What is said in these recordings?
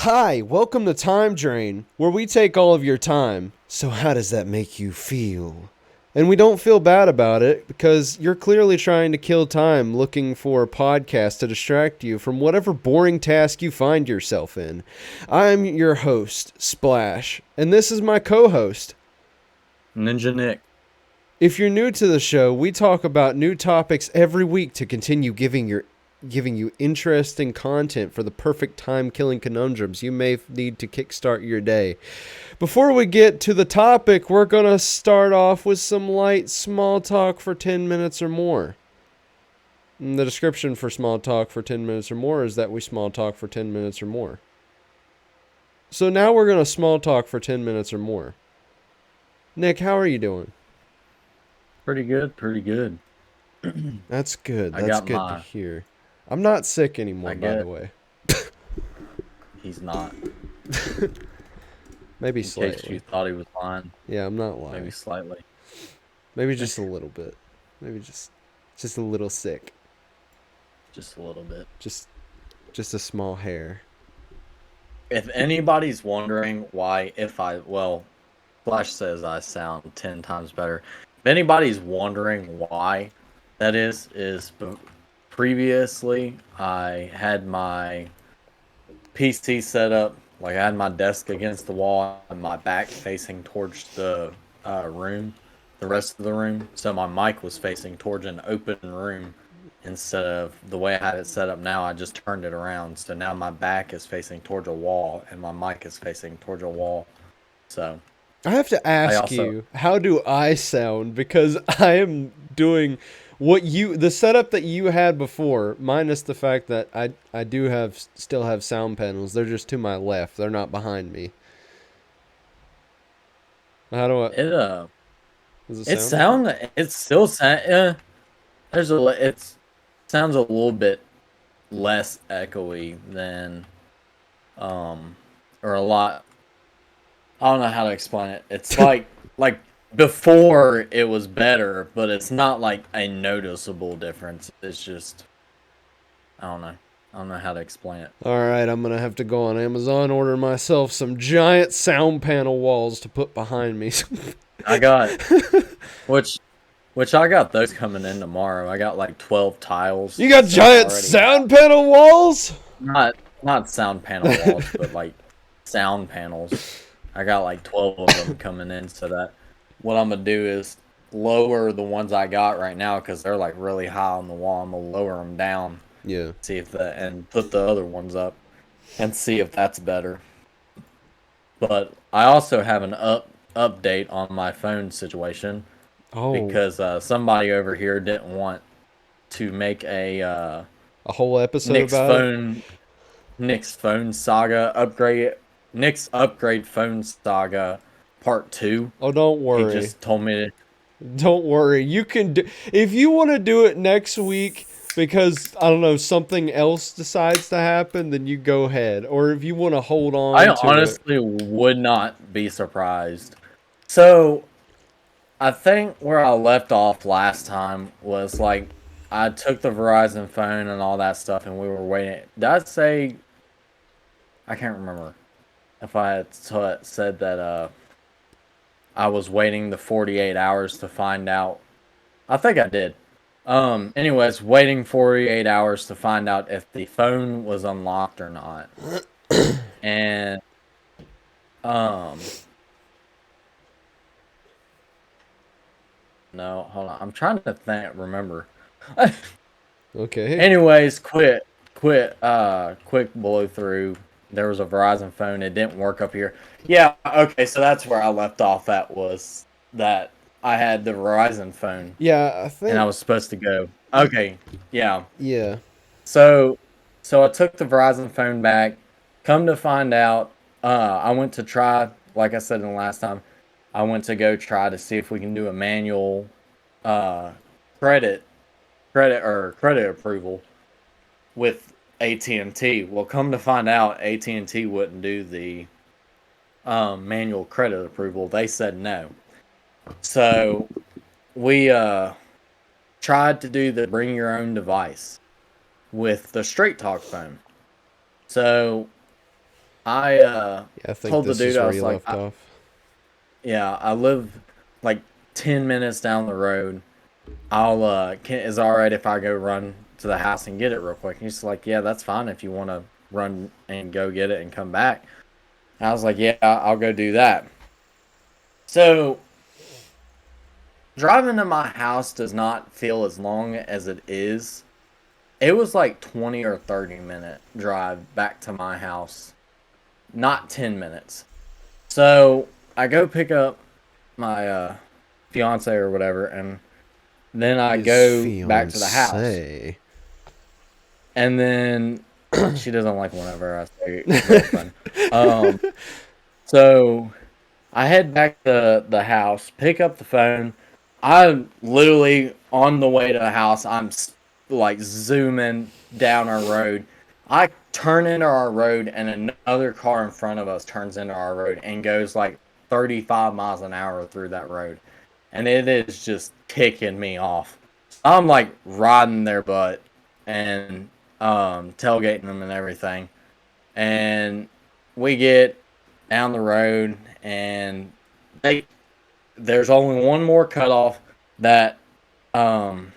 Hi, welcome to TimeDrain, where we take all of your time. So, how does that make you feel? And we don't feel bad about it because you're clearly trying to kill time looking for a podcast to distract you from whatever boring task you find yourself in. I'm your host, Splash, and this is my co host. Ninja Nick. If you're new to the show, we talk about new topics every week to continue giving you interesting content for the perfect time-killing conundrums you may need to kickstart your day. Before we get to the topic, we're going to start off with some light small talk for 10 minutes or more. And the description for small talk for 10 minutes or more is that we small talk for 10 minutes or more. So now we're going to small talk for 10 minutes or more. Nick, how are you doing? Pretty good, pretty good. That's good. I That's got good to my. hear. I'm not sick anymore, I by the get. way. He's not. Maybe In case you slightly. thought he was lying, Yeah, I'm not maybe lying. slightly. Maybe just a little bit. Maybe just a little sick. Just a little bit. Just a small hair. If anybody's wondering why, Flash says I sound 10 times better. If anybody's wondering why that previously I had my PC set up, like I had my desk against the wall and my back facing towards the room, the rest of the room. So my mic was facing towards an open room instead of the way I had it set up now. I just turned it around. So now my back is facing towards a wall and my mic is facing towards a wall. So I have to I ask also, you, how do I sound? Because I am doing the setup that you had before, minus the fact that I do still have sound panels. They're just to my left. They're not behind me. How do I it, does it it sound okay? sound, it still sound, it sounds a little bit less echoey than, um, or a lot. I don't know how to explain it. It's like before it was better, but it's not like a noticeable difference. It's just I don't know. I don't know how to explain it. All right, I'm gonna have to go on Amazon, order myself some giant sound panel walls to put behind me. I got which which I got those coming in tomorrow. I got like 12 tiles You got set giant already out. sound panel walls? Not sound panel walls, but like sound panels. I got like 12 of them coming in, so that what I'm gonna do is lower the ones I got right now because they're like really high on the wall. I'm gonna lower them down, Yeah. see if that, and put the other ones up and see if that's better. But I also have an update on my phone situation Oh, because somebody over here didn't want to make a a whole episode Nick's about it? phone Nick's phone saga upgrade Nick's upgrade phone saga part 2. Oh, don't He worry. just told me to. Don't worry. You can do if you want to do it next week because I don't know something else decides to happen, then you go ahead. Or if you want to hold I on to it. honestly would not be surprised. So I think where I left off last time was like I took the Verizon phone and all that stuff, and we were waiting. Did I say I can't remember if I had said that I was waiting the 48 hours to find out. I think I did. Anyways, waiting 48 hours to find out if the phone was unlocked or not. And um no, hold on. I'm trying to remember. Okay. Anyways, quick blow through. There was a Verizon phone. It didn't work up here. Yeah, okay, so that's where I left off at was that I had the Verizon phone Yeah, I and I think was supposed to go. Okay, yeah. yeah. So so I took the Verizon phone back. Come to find out, I went to try, like I said in the last time, I went to go try to see if we can do a manual uh credit credit approval with AT&T. Well, come to find out, AT&T wouldn't do the manual credit approval. They said no. So we tried to do the bring your own device with the Straight Talk phone. So I Yeah, I think told the this dude, is I where was you like, left off. yeah, I live like 10 minutes down the road. I'll is it all right if I go run to the house and get it real quick? And he's like, yeah, that's fine if you want to run and go get it and come back. And I was like, yeah, I'll go do that. So driving to my house does not feel as long as it is. It was like 20 or 30-minute drive back to my house, not 10 minutes. So I go pick up my fiance or whatever, and then I His go back to the house. fiance. And then she doesn't like whenever I say girlfriend. Um, so I head back to the house, pick up the phone. I'm literally on the way to the house. Like zooming down our road. I turn into our road, and another car in front of us turns into our road and goes like 35 miles an hour through that road. And it is just ticking me off. I'm like riding their butt and tailgating them and everything. And we get down the road, and they there's only one more cutoff that um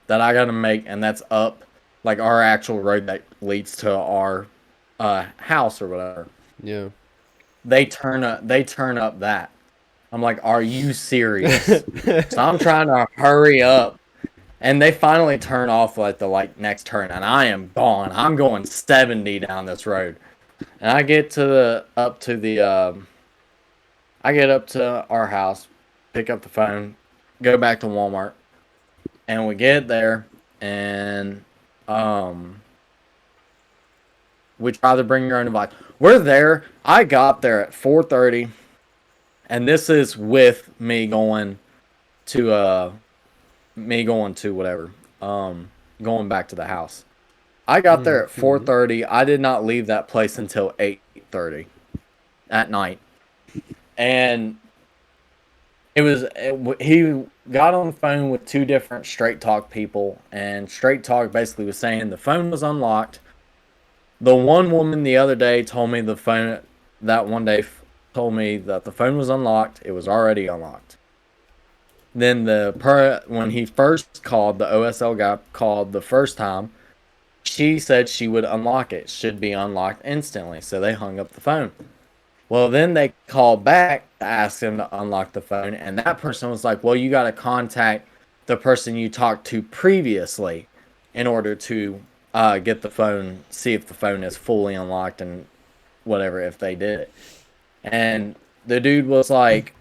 that I gotta make, and that's up like our actual road that leads to our house or whatever. Yeah. They turn up that. I'm like, are you serious? So I'm trying to hurry up, and they finally turn off like the next turn, and I am gone. I'm going 70 down this road, and I get to the up to the I get up to our house, pick up the phone, go back to Walmart, and we get there, and um we try to bring your own device. We're there. I got there at 4:30, and this is with me going to whatever, going back to the house. I got there at Mm-hmm. 4:30. I did not leave that place until 8:30 at night, and he got on the phone with two different Straight Talk people, and Straight Talk basically was saying the phone was unlocked. The one woman the other day told me the phone that one day told me that the phone was unlocked. It was already unlocked. Then when he first called, the OSL guy called the first time. She said she would unlock it. Should be unlocked instantly. So they hung up the phone. Well, then they called back to ask him to unlock the phone, and that person was like, well, you got to contact the person you talked to previously in order to get the phone, see if the phone is fully unlocked and whatever, if they did it. And the dude was like,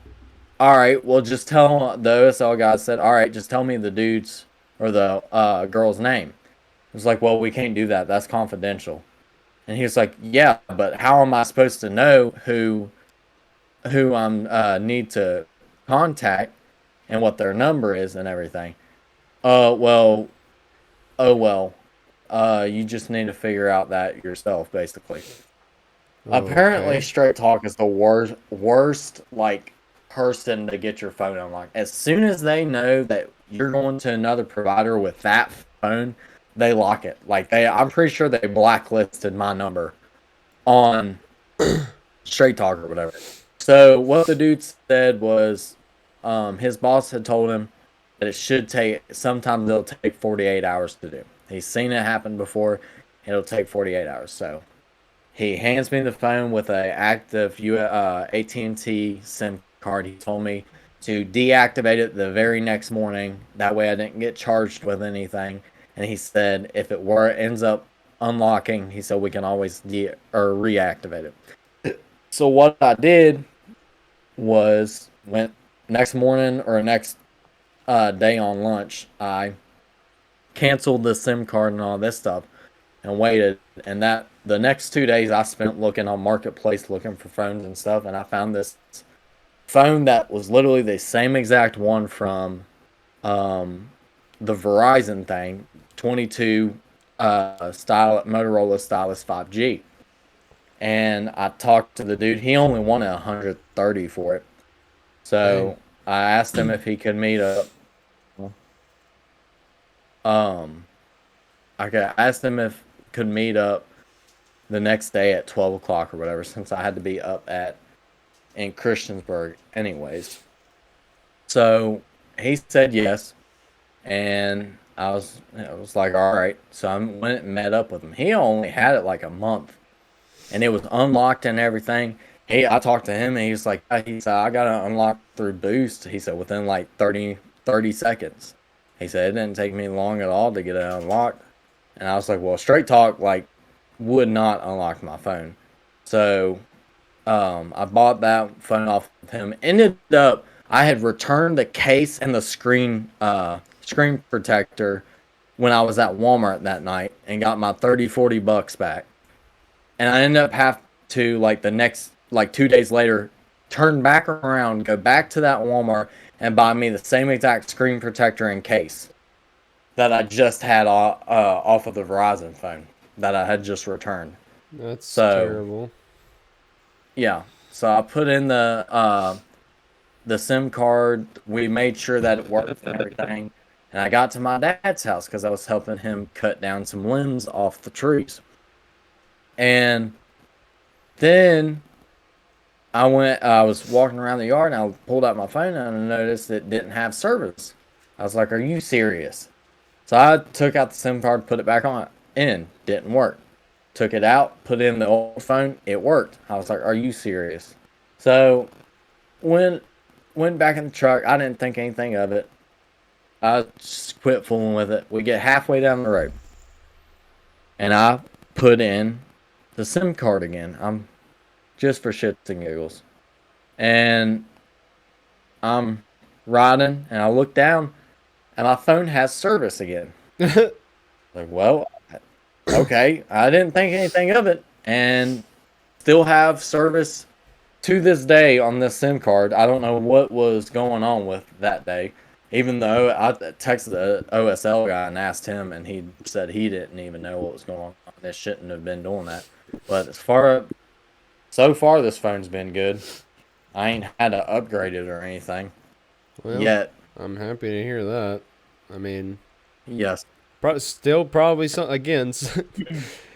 all right, well, just tell the OSL guy said, all right, just tell me the dude's or the girl's name. It was like, well, we can't do that. That's confidential. And he was like, yeah, but how am I supposed to know who I'm need to contact and what their number is and everything? Well, oh well. You just need to figure out that yourself, basically. Apparently, Okay. Straight Talk is the worst like person to get your phone unlocked. As soon as they know that you're going to another provider with that phone, they lock it. I'm pretty sure they blacklisted my number on Straight Talk or whatever. So what the dude said was, his boss had told him that it should take. Sometimes it'll take 48 hours to do. He's seen it happen before. It'll take 48 hours. So he hands me the phone with a active AT&T SIM card. He told me to deactivate it the very next morning. That way I didn't get charged with anything. And he said if it ends up unlocking, he said we can always reactivate it. So what I did was went next morning or next day on lunch. I canceled the SIM card and all this stuff and waited. And that the next 2 days I spent looking on Marketplace, looking for phones and stuff. And I found this phone that was literally the same exact one from the Verizon thing, 22 Motorola Stylus 5G. And I talked to the dude. He only wanted 130 for it. Dang. So I asked him if he could meet up. Um, I asked him if could meet up the next day at 12 o'clock or whatever, since I had to be up at in Christiansburg anyways. So he said yes, and I was like, all right. So I went and met up with him. He only had it like a month, and it was unlocked and everything. I talked to him, and he's like, he said, I got it unlocked through Boost. He said within like 30 seconds. He said it didn't take me long at all to get it unlocked. And I was like, well, Straight Talk like would not unlock my phone. So I bought that phone off of him. Ended up, I had returned the case and the screen protector when I was at Walmart that night and got my 30-40 bucks back. And I ended up have to like the next like 2 days later turn back around, go back to that Walmart and buy me the same exact screen protector and case that I just had off of the Verizon phone that I had just returned. That's So terrible. yeah, so I put in the SIM card. We made sure that it worked and everything. And I got to my dad's house because I was helping him cut down some limbs off the trees. And then I was walking around the yard and I pulled out my phone and I noticed it didn't have service. I was like, are you serious? So I took out the SIM card, put it back on, didn't work. Took it out, put in the old phone, it worked. I was like, are you serious? So when went back in the truck, I didn't think anything of it. I just quit fooling with it. We get halfway down the road, and I put in the SIM card again. I'm just for shits and giggles, and I'm riding, and I look down, and my phone has service again. Like, well, okay, I didn't think anything of it, and still have service to this day on this SIM card. I don't know what was going on with that day. Even though I texted the OSL guy and asked him, and he said he didn't even know what was going on. They shouldn't have been doing that. But so far, this phone's been good. I ain't had to upgrade it or anything Well, yet. I'm happy to hear that. I mean, Yes, still probably some again.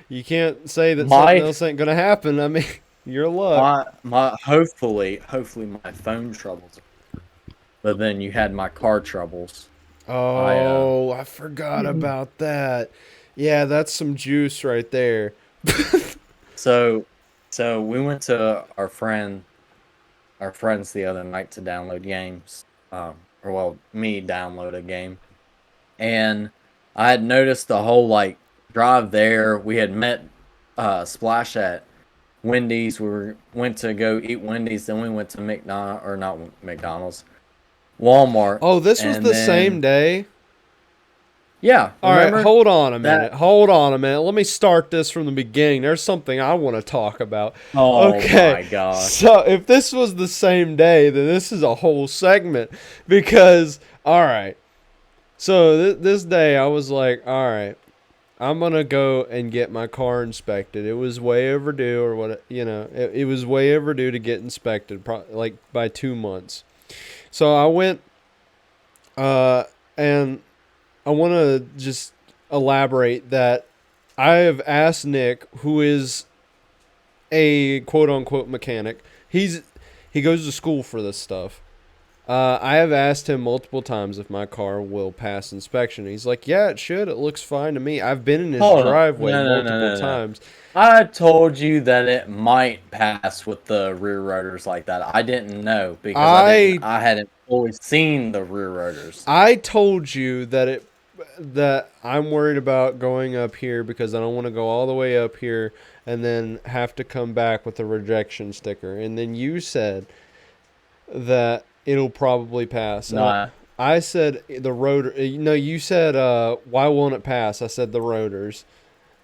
You can't say that something my else ain't gonna happen. I mean, your luck. my hopefully my phone troubles. But then you had my car troubles. I Oh, I forgot about that. Yeah, that's some juice right there. so so we went to our friends the other night to download games. Or well, me download a game, and I had noticed the whole like drive there. We had met Splash at Wendy's. Went to go eat Wendy's, then we went to McDonald or not McDonald's, Walmart, Oh, this was and the same then day. yeah, All right, remember hold on a minute. that? Hold on a minute. Let me start this from the beginning. There's something I want to talk about. Oh Okay, my gosh! so if this was the same day, then this is a whole segment because, all right. So this day I was like, all right, I'm gonna go and get my car inspected. It was way overdue, or what it was way overdue to get inspected, like by 2 months. So I went, and I want to just elaborate that I have asked Nick, who is a quote unquote mechanic. He goes to school for this stuff. I have asked him multiple times if my car will pass inspection. He's like, "Yeah, it should. It looks fine to me." I've been in his Hold on. driveway No, no, no, multiple no, no. times. I told you that it might pass with the rear rotors like that. I didn't know because I I hadn't always seen the rear rotors. I told you that I'm worried about going up here because I don't want to go all the way up here and then have to come back with a rejection sticker. And then you said that it'll probably pass. No, I said the rotor. No, you said why won't it pass? I said the rotors,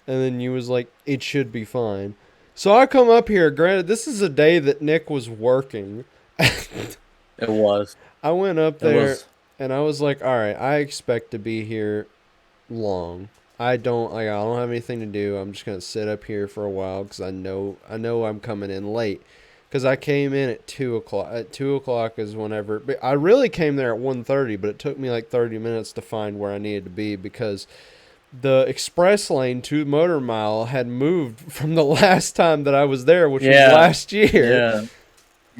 and then you was like it should be fine. So I come up here. Granted, this is a day that Nick was working. it was. I went up It there was. and I was like, all right, I expect to be here long. I don't have anything to do. I'm just gonna sit up here for a while because I know I'm coming in late. Because I came in at 2 o'clock. At 2 o'clock is whenever. But I really came there at 1:30, but it took me like 30 minutes to find where I needed to be because the express lane to Motor Mile had moved from the last time that I was there, which was Yeah, last year. yeah,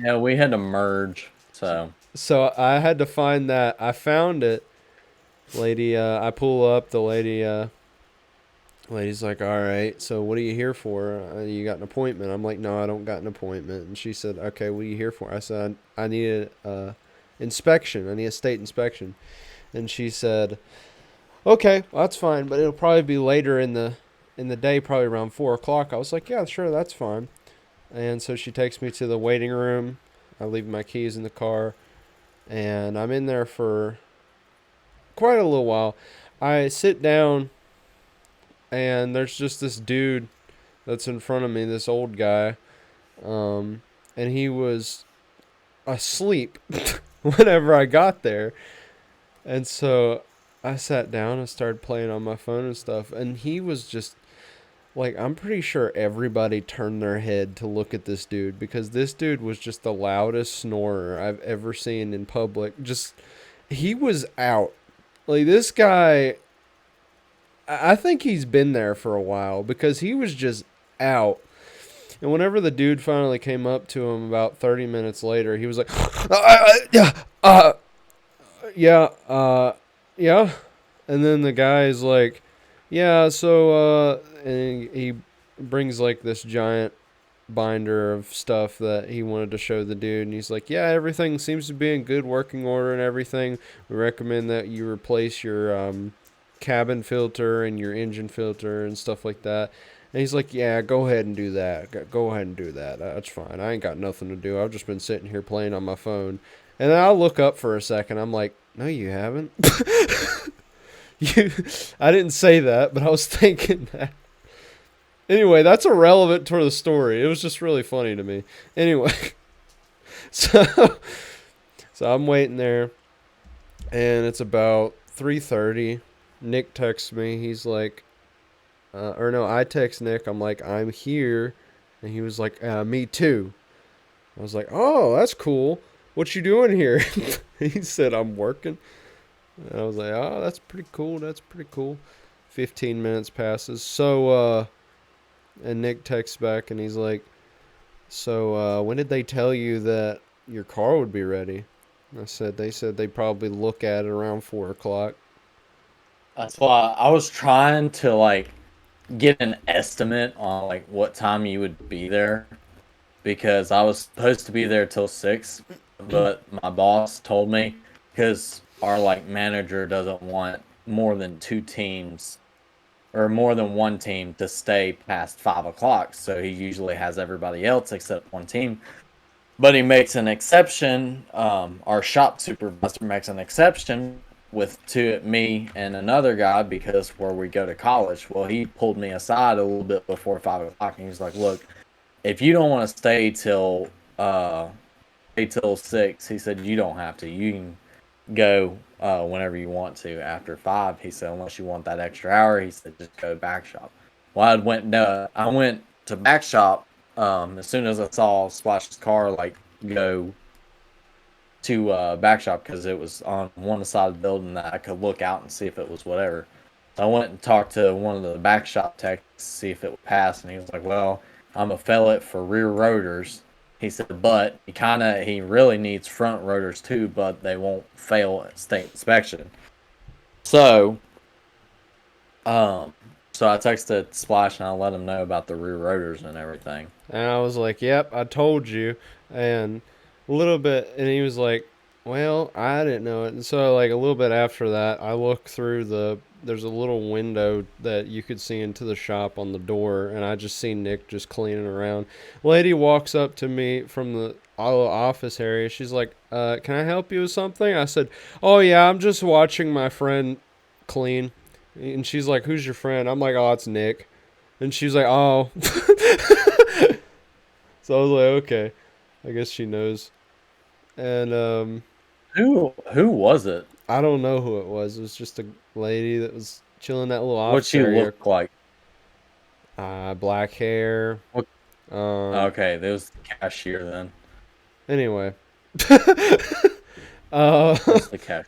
yeah. We had to merge. So So I had to find that. I found it. Lady, I pull up. The lady's like, "All right, so what are you here for? You got an appointment?" I'm like, "No, I don't got an appointment." And she said, "Okay, what are you here for?" I said, "I need a inspection. I need a state inspection." And she said, "Okay, well, that's fine, but it'll probably be later in the day, probably around 4 o'clock." I was like, "Yeah, sure, that's fine." And so she takes me to the waiting room. I leave my keys in the car, and I'm in there for quite a little while. I sit down, and there's just this dude that's in front of me, this old guy, um, and he was asleep whenever I got there. And so I sat down and started playing on my phone and stuff, and he was just like, I'm pretty sure everybody turned their head to look at this dude because this dude was just the loudest snorer I've ever seen in public. Just, he was out. Like, this guy, I think he's been there for a while because he was just out. And whenever the dude finally came up to him about 30 minutes later, he was like, yeah, yeah, yeah. And then the guy's like, yeah, so, and he brings like this giant binder of stuff that he wanted to show the dude. And he's like, yeah, everything seems to be in good working order and everything. We recommend that you replace your cabin filter and your engine filter and stuff like that. And he's like, yeah, go ahead and do that. Go ahead and do that. That's fine. I ain't got nothing to do. I've just been sitting here playing on my phone. And then I'll look up for a second. I'm like, no, you haven't. you, I didn't say that, but I was thinking that. Anyway, that's irrelevant to the story. It was just really funny to me. Anyway, so so I'm waiting there, and it's about 3:30. Nick texts me. He's like, or no, I text Nick. I'm like, I'm here, and he was like, me too. I was like, oh, that's cool. What you doing here? He said, I'm working. And I was like, oh, that's pretty cool. That's pretty cool. 15 minutes passes. And Nick texts back and he's like, so, when did they tell you that your car would be ready? I said, they said they'd probably look at it around 4 o'clock. that's why I was trying to like get an estimate on like what time you would be there because I was supposed to be there till 6, but my boss told me because our like manager doesn't want more than two teams or more than one team to stay past 5 o'clock. So he usually has everybody else except one team. But he makes an exception. Our shop supervisor makes an exception with me and another guy because where we go to college. Well, he pulled me aside a little bit before 5 o'clock, and he's like, "Look, if you don't want to stay till 6, he said you don't have to. You can go whenever you want to after 5. He said unless you want that extra hour, he said just go back shop. Well, I went to back shop as soon as I saw Splash's car like go to back shop because it was on one side of the building that I could look out and see if it was whatever. So I went and talked to one of the back shop techs to see if it would pass, and he was like, "Well, I'm a fellow for rear rotors." He said, "But he really needs front rotors too, but they won't fail at state inspection." So, um, so I texted Splash and I let him know about the rear rotors and everything. And I was like, yep, I told you. And a little bit, and he was like, well, I didn't know it. And so, like, a little bit after that, I looked through there's a little window that you could see into the shop on the door, and I just seen Nick just cleaning around. Lady walks up to me from the office area. She's like, can I help you with something? I said, oh, yeah, I'm just watching my friend clean. And she's like, who's your friend? I'm like, oh, it's Nick. And she's like, oh. So I was like, okay, I guess she knows. And Who was it? I don't know who it was. It was just a lady that was chilling in that little What office she area. looked like? Black hair. What? Um. Okay, there was the cashier then. Anyway. uh. That's the cashier.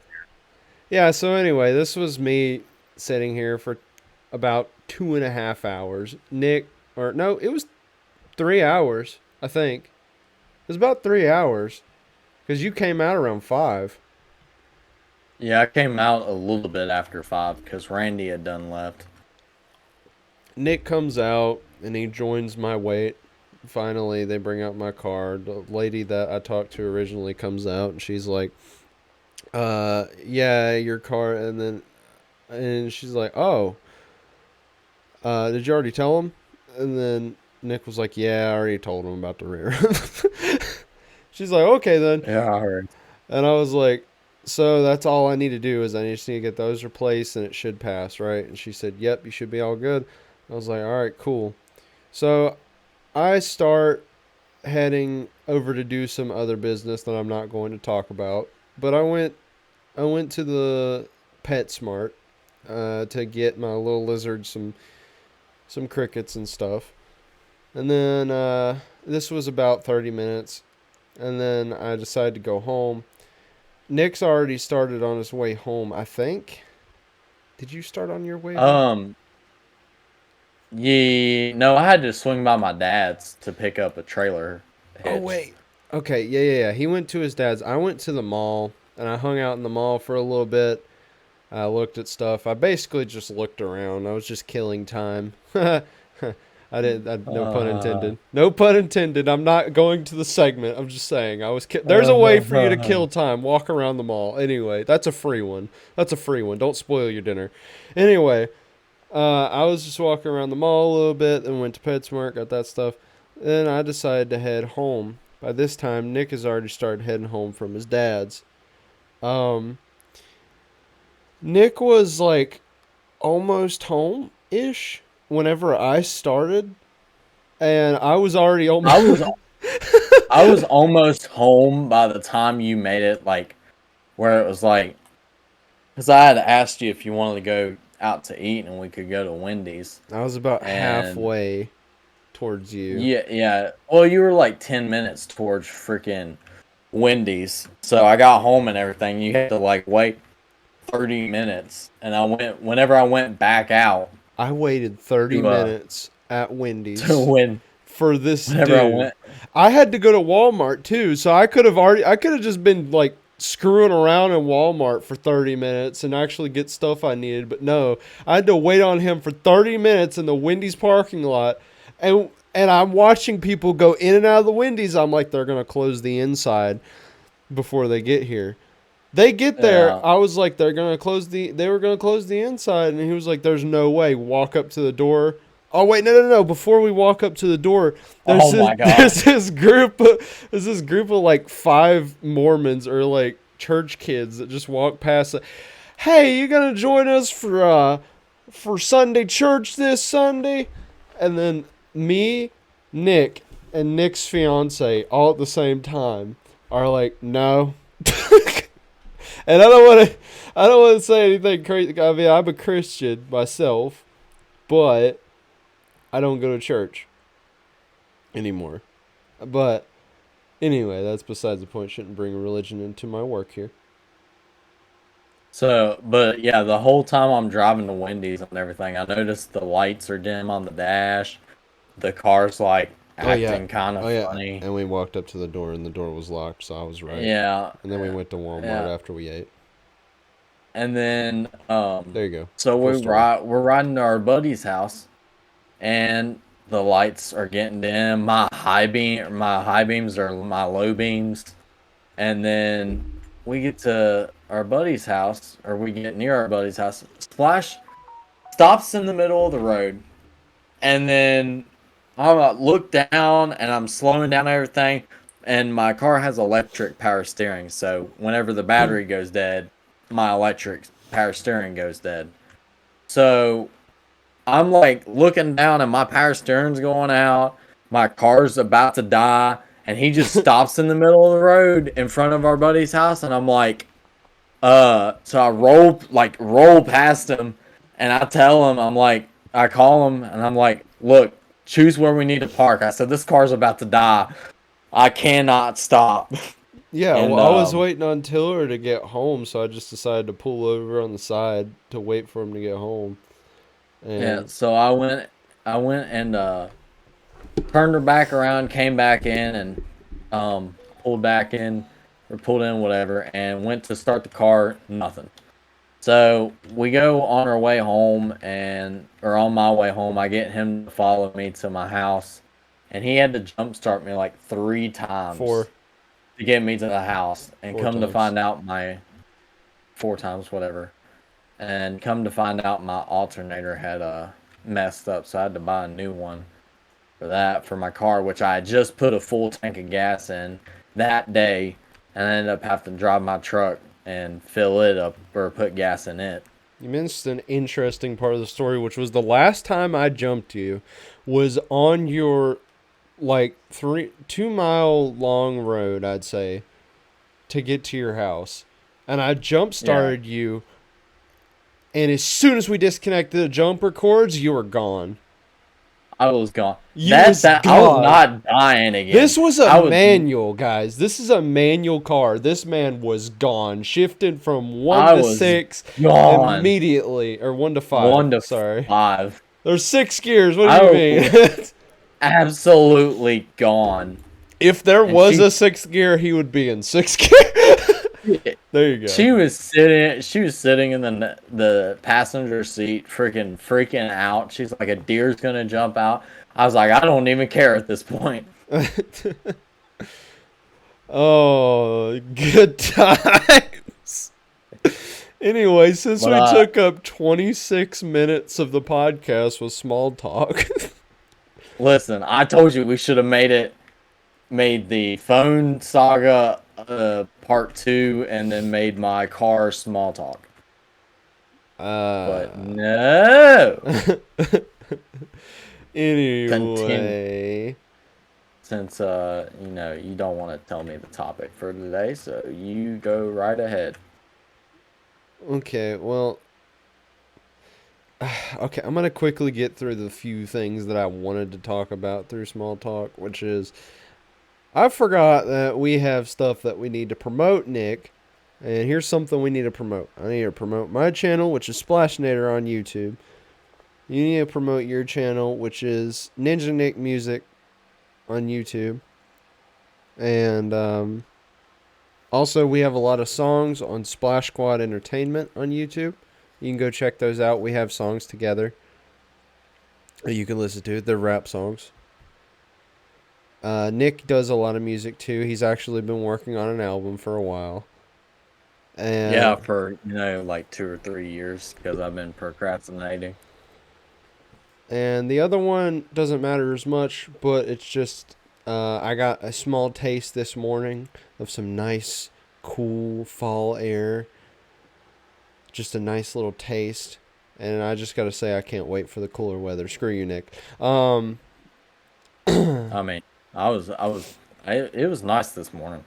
Yeah. So anyway, this was me sitting here for about 2.5 hours. Nick, or no, it was 3 hours, I think. It was about 3 hours because you came out around 5. Yeah, I came out a little bit after 5 because Randy had done left. Nick comes out and he joins my wait. Finally, they bring out my car. The lady that I talked to originally comes out and she's like, yeah, your car. And she's like, oh, did you already tell him? And then Nick was like, yeah, I already told him about the rear. She's like, okay then. Yeah, I heard. And I was like, so that's all I need to do is I just need to get those replaced and it should pass, right? And she said, yep, you should be all good. I was like, all right, cool. So I start heading over to do some other business that I'm not going to talk about. But I went to the PetSmart to get my little lizard some crickets and stuff. And then this was about 30 minutes. And then I decided to go home. Nick's already started on his way home, I think. Did you start on your way home? Um, yeah, no, I had to swing by my dad's to pick up a trailer Oh, hitch. wait. Okay, yeah. He went to his dad's. I went to the mall, and I hung out in the mall for a little bit. I looked at stuff. I basically just looked around. I was just killing time. I didn't. No pun Uh, intended. No pun intended. I'm not going to the segment. I'm just saying. There's a way for you to kill time. Walk around the mall. Anyway, that's a free one. That's a free one. Don't spoil your dinner. Anyway, I was just walking around the mall a little bit, then went to PetSmart, got that stuff. Then I decided to head home. By this time, Nick has already started heading home from his dad's. Um, Nick was like almost home ish whenever I started, and I was already I almost. was I was almost home by the time you made it, like where it was like, because I had asked you if you wanted to go out to eat and we could go to Wendy's, I was about and halfway towards you. yeah. Well, you were like 10 minutes towards freaking Wendy's, so I got home and everything. You had to like wait 30 minutes, and whenever I went back out I waited 30 to minutes at to Wendy's when for this whenever I dude. went. I had to go to Walmart too, so I could have just been like screwing around in Walmart for 30 minutes and actually get stuff I needed, but no, I had to wait on him for 30 minutes in the Wendy's parking lot. And I'm watching people go in and out of the Wendy's. I'm like, they're going to close the inside before they get here. They get there. Yeah. I was like, they were going to close the inside. And he was like, there's no way. Walk up to the door. Oh, wait, no. Before we walk up to the door, Oh my god. there's this group of like 5 Mormons or like church kids that just walk past. Like, hey, you going to join us for Sunday church this Sunday? And then me, Nick, and Nick's fiance all at the same time are like, no. And I don't want to say anything crazy. I mean, I'm a Christian myself, but I don't go to church anymore. But anyway, that's besides the point. Shouldn't bring religion into my work here. So, but yeah, the whole time I'm driving to Wendy's and everything, I noticed the lights are dim on the dash. The car's like Oh yeah, acting kind oh of yeah. funny. And we walked up to the door, and the door was locked, so I was right. Yeah, And then we went to Walmart yeah. after we ate. And then, There you go. so Full story. we're riding to our buddy's house, and the lights are getting dim. My high beams are my low beams, and then we get to our buddy's house, or we get near our buddy's house. Splash stops in the middle of the road, and then I look down and I'm slowing down everything, and my car has electric power steering. So whenever the battery goes dead, my electric power steering goes dead. So I'm like looking down and my power steering's going out. My car's about to die, and he just stops in the middle of the road in front of our buddy's house, and I'm like, so I roll past him, and I tell him, I call him, and I'm like, look, choose where we need to park. I said, this car's about to die. I cannot stop. Yeah, And well, I was waiting on Tiller to get home, so I just decided to pull over on the side to wait for him to get home. Yeah, And so I went and turned her back around, came back in, and pulled back in or pulled in whatever, and went to start the car. Nothing. So we go on our way home, or on my way home, I get him to follow me to my house, and he had to jump start me like 3 times four to get me to the house. And four come to times. find out, my 4 times, whatever. And come to find out, my alternator had messed up, so I had to buy a new one for my car, which I had just put a full tank of gas in that day, and I ended up having to drive my truck and fill it up or put gas in it. You missed an interesting part of the story, which was the last time I jumped you was on your like 2 mile long road, I'd say, to get to your house. And I jump Yeah, started you, and as soon as we disconnected the jumper cords, you were gone. I was gone. You That was that I was gone. not dying again. This was a I was manual, guys. This is a manual car. This man was gone. Shifted from one I to was six gone. immediately, or 1 to 5. 1 to Sorry. 5. There's 6 gears. What do you I mean? was absolutely gone. If there And was a sixth gear, he would be in sixth gear. There you go. she was sitting in the passenger seat, freaking out. She's like, a deer's gonna jump out. I was like, I don't even care at this point. Oh, good times. Anyway, since But we took up 26 minutes of the podcast with small talk. listen, I told you we should have made the phone saga part 2, and then made my car small talk. But no. Continue. Anyway. Since you don't want to tell me the topic for today, so you go right ahead. Okay, well, okay, I'm gonna quickly get through the few things that I wanted to talk about through small talk, which is I forgot that we have stuff that we need to promote, Nick. And here's something we need to promote. I need to promote my channel, which is Splashnator on YouTube. You need to promote your channel, which is Ninja Nick Music on YouTube. And also, we have a lot of songs on Splash Squad Entertainment on YouTube. You can go check those out. We have songs together that you can listen to. They're rap songs. Nick does a lot of music too. He's actually been working on an album for a while. Yeah, And for like 2 or 3 years, because I've been procrastinating. the other one doesn't matter as much, but it's just I got a small taste this morning of some nice, cool fall air. Just a nice little taste. And I just got to say, I can't wait for the cooler weather. Screw you, Nick. I mean, it was nice this morning.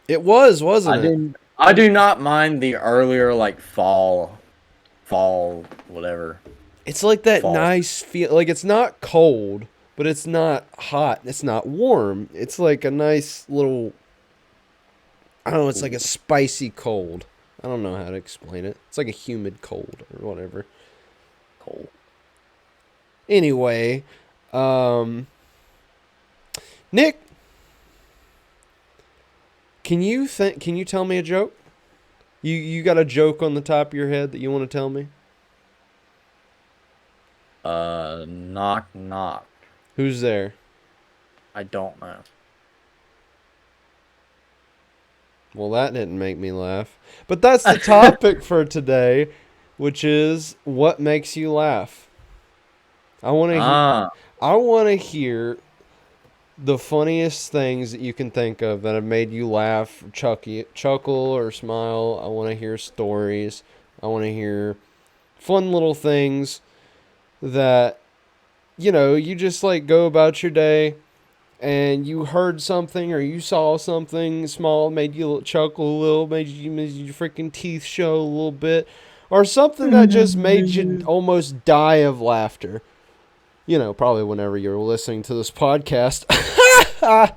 It was, wasn't I it? didn't. I do not mind the earlier like fall, whatever. It's like that Fall. nice feel. Like it's not cold, but it's not hot. It's not warm. It's like a nice little. I don't know. It's like a spicy cold. I don't know how to explain it. It's like a humid cold or whatever. Cold. Anyway, Nick, can you tell me a joke? You got a joke on the top of your head that you want to tell me? Knock knock. Who's there? I don't know. Well, that didn't make me laugh. But that's the topic for today, which is what makes you laugh. I want to Ah, I want to hear the funniest things that you can think of that have made you laugh, chuckle or smile. I want to hear stories. I want to hear fun little things that you just like go about your day and you heard something or you saw something small, made you chuckle a little, made your freaking teeth show a little bit, or something that just made you almost die of laughter. Probably whenever you're listening to this podcast. Ha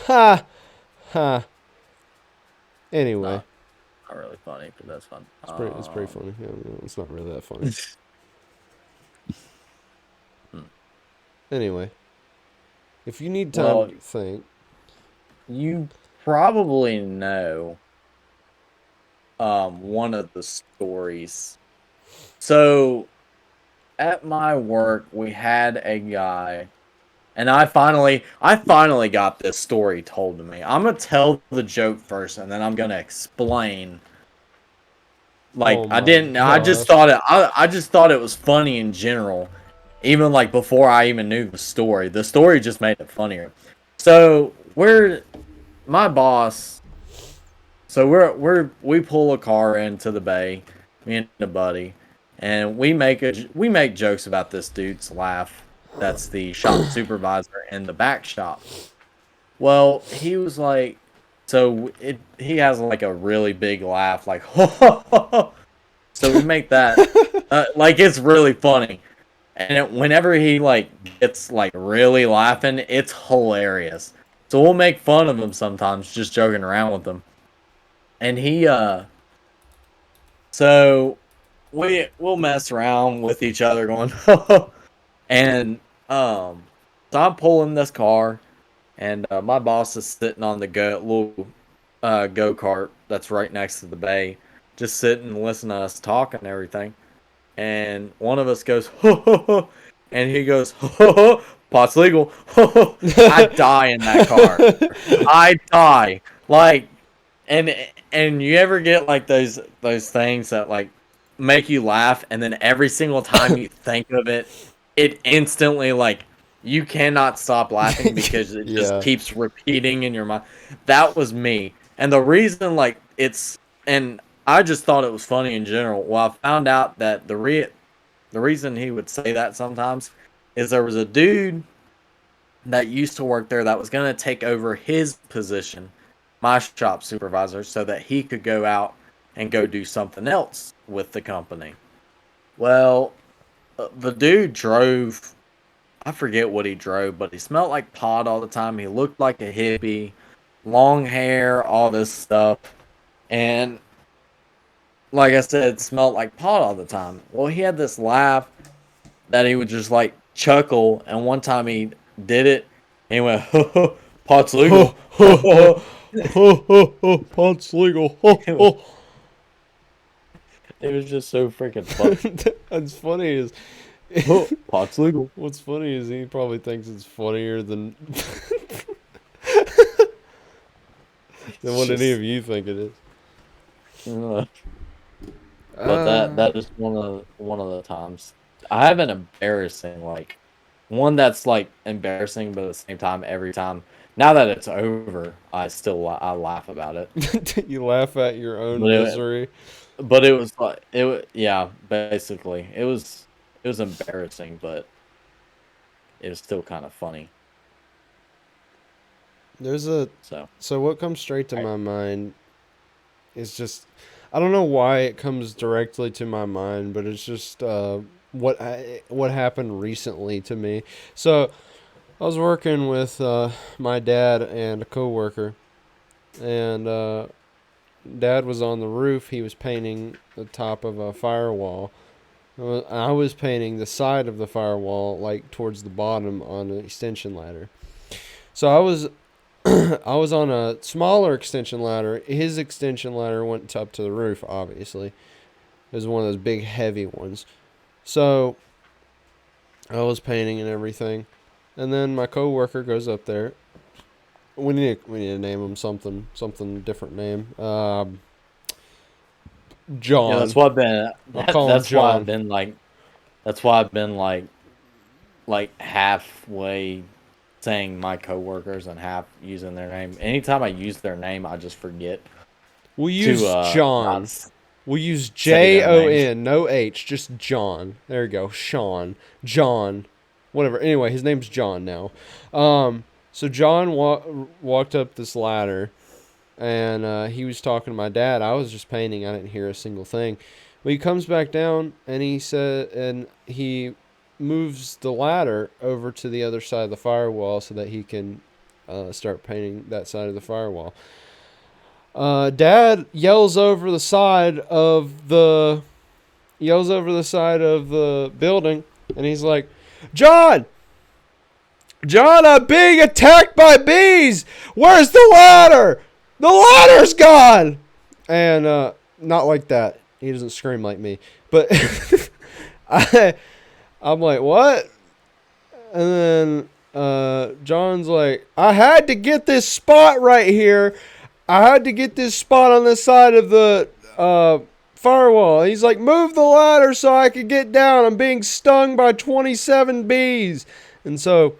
ha ha. Anyway, no, not really funny, but that's fun. it's pretty funny. Yeah, it's not really that funny. Anyway, if you need time Well, to think. you probably know one of the stories. So at my work, we had a guy, and I finally got this story told to me. I'm gonna tell the joke first, and then I'm gonna explain. Like Oh I my didn't. I just gosh. thought it. I just thought it was funny in general, even like before I even knew the story. The story just made it funnier. So we're my boss. So we pull a car into the bay, me and a buddy, and we make jokes about this dude's laugh. That's the shop supervisor in the back shop. Well, he was like, he has like a really big laugh, like so we make that like it's really funny. And whenever he like gets like really laughing, it's hilarious. So we'll make fun of him sometimes, just joking around with him. And so we'll mess around with each other going, and so I'm pulling this car, and my boss is sitting on the little go kart that's right next to the bay, just sitting and listening to us talk and everything. And one of us goes, and he goes, pot's legal. I die in that car. I die. Like, and and you ever get like those things that like make you laugh, and then every single time you think of it, it instantly like you cannot stop laughing because it just Yeah. keeps repeating in your mind. That was me, and the reason like and I just thought it was funny in general. Well, I found out that the reason he would say that sometimes is there was a dude that used to work there that was going to take over his position, my shop supervisor, so that he could go out and go do something else with the company. Well, the dude drove, I forget what he drove, but he smelled like pot all the time. He looked like a hippie, long hair, all this stuff. And like I said, smelled like pot all the time. Well, he had this laugh that he would just like chuckle, and one time he did it, and he went, "Pot's legal." Pot's legal. It was, it was just so freaking funny. That's funny is Pot's legal. what's funny is he probably thinks it's funnier than than It's what any of just, you think it is. uh, but Uh, that is one of the times I have an embarrassing like one that's like embarrassing, but at the same time, every time now that it's over, I laugh about it. you laugh at your own But misery. it was like yeah, basically it was embarrassing, but it was still kind of funny. There's a So so what comes straight to I, my mind is just I don't know why it comes directly to my mind, but it's just what happened recently to me. So I was working with my dad and a coworker, and dad was on the roof. He was painting the top of a firewall. I was painting the side of the firewall, like towards the bottom on an extension ladder. So I was I was on a smaller extension ladder. His extension ladder went up to the roof, obviously. It was one of those big, heavy ones. So I was painting and everything. And then my coworker goes up there. We need to name him something different name. yeah, John. I'll call him that's why I've John. been like that's why I've been like halfway saying my coworkers and half using their name. Anytime I use their name, I just forget We'll to use not John. We'll use say their name. JON, no H, just John. There you go, Sean, John, whatever. Anyway, his name's John now. So John walked up this ladder, and he was talking to my dad. I was just painting. I didn't hear a single thing. But he comes back down, and he moves the ladder over to the other side of the firewall so that he can start painting that side of the firewall. Dad yells over the side of the building, and he's like, "John, John, I'm being attacked by bees. Where's the ladder? The ladder's gone. And not like that. He doesn't scream like me. But I, I'm like, what? And then John's like, I had to get this spot right here. I had to get this spot on the side of the firewall. He's like, move the ladder so I could get down. I'm being stung by 27 bees. And so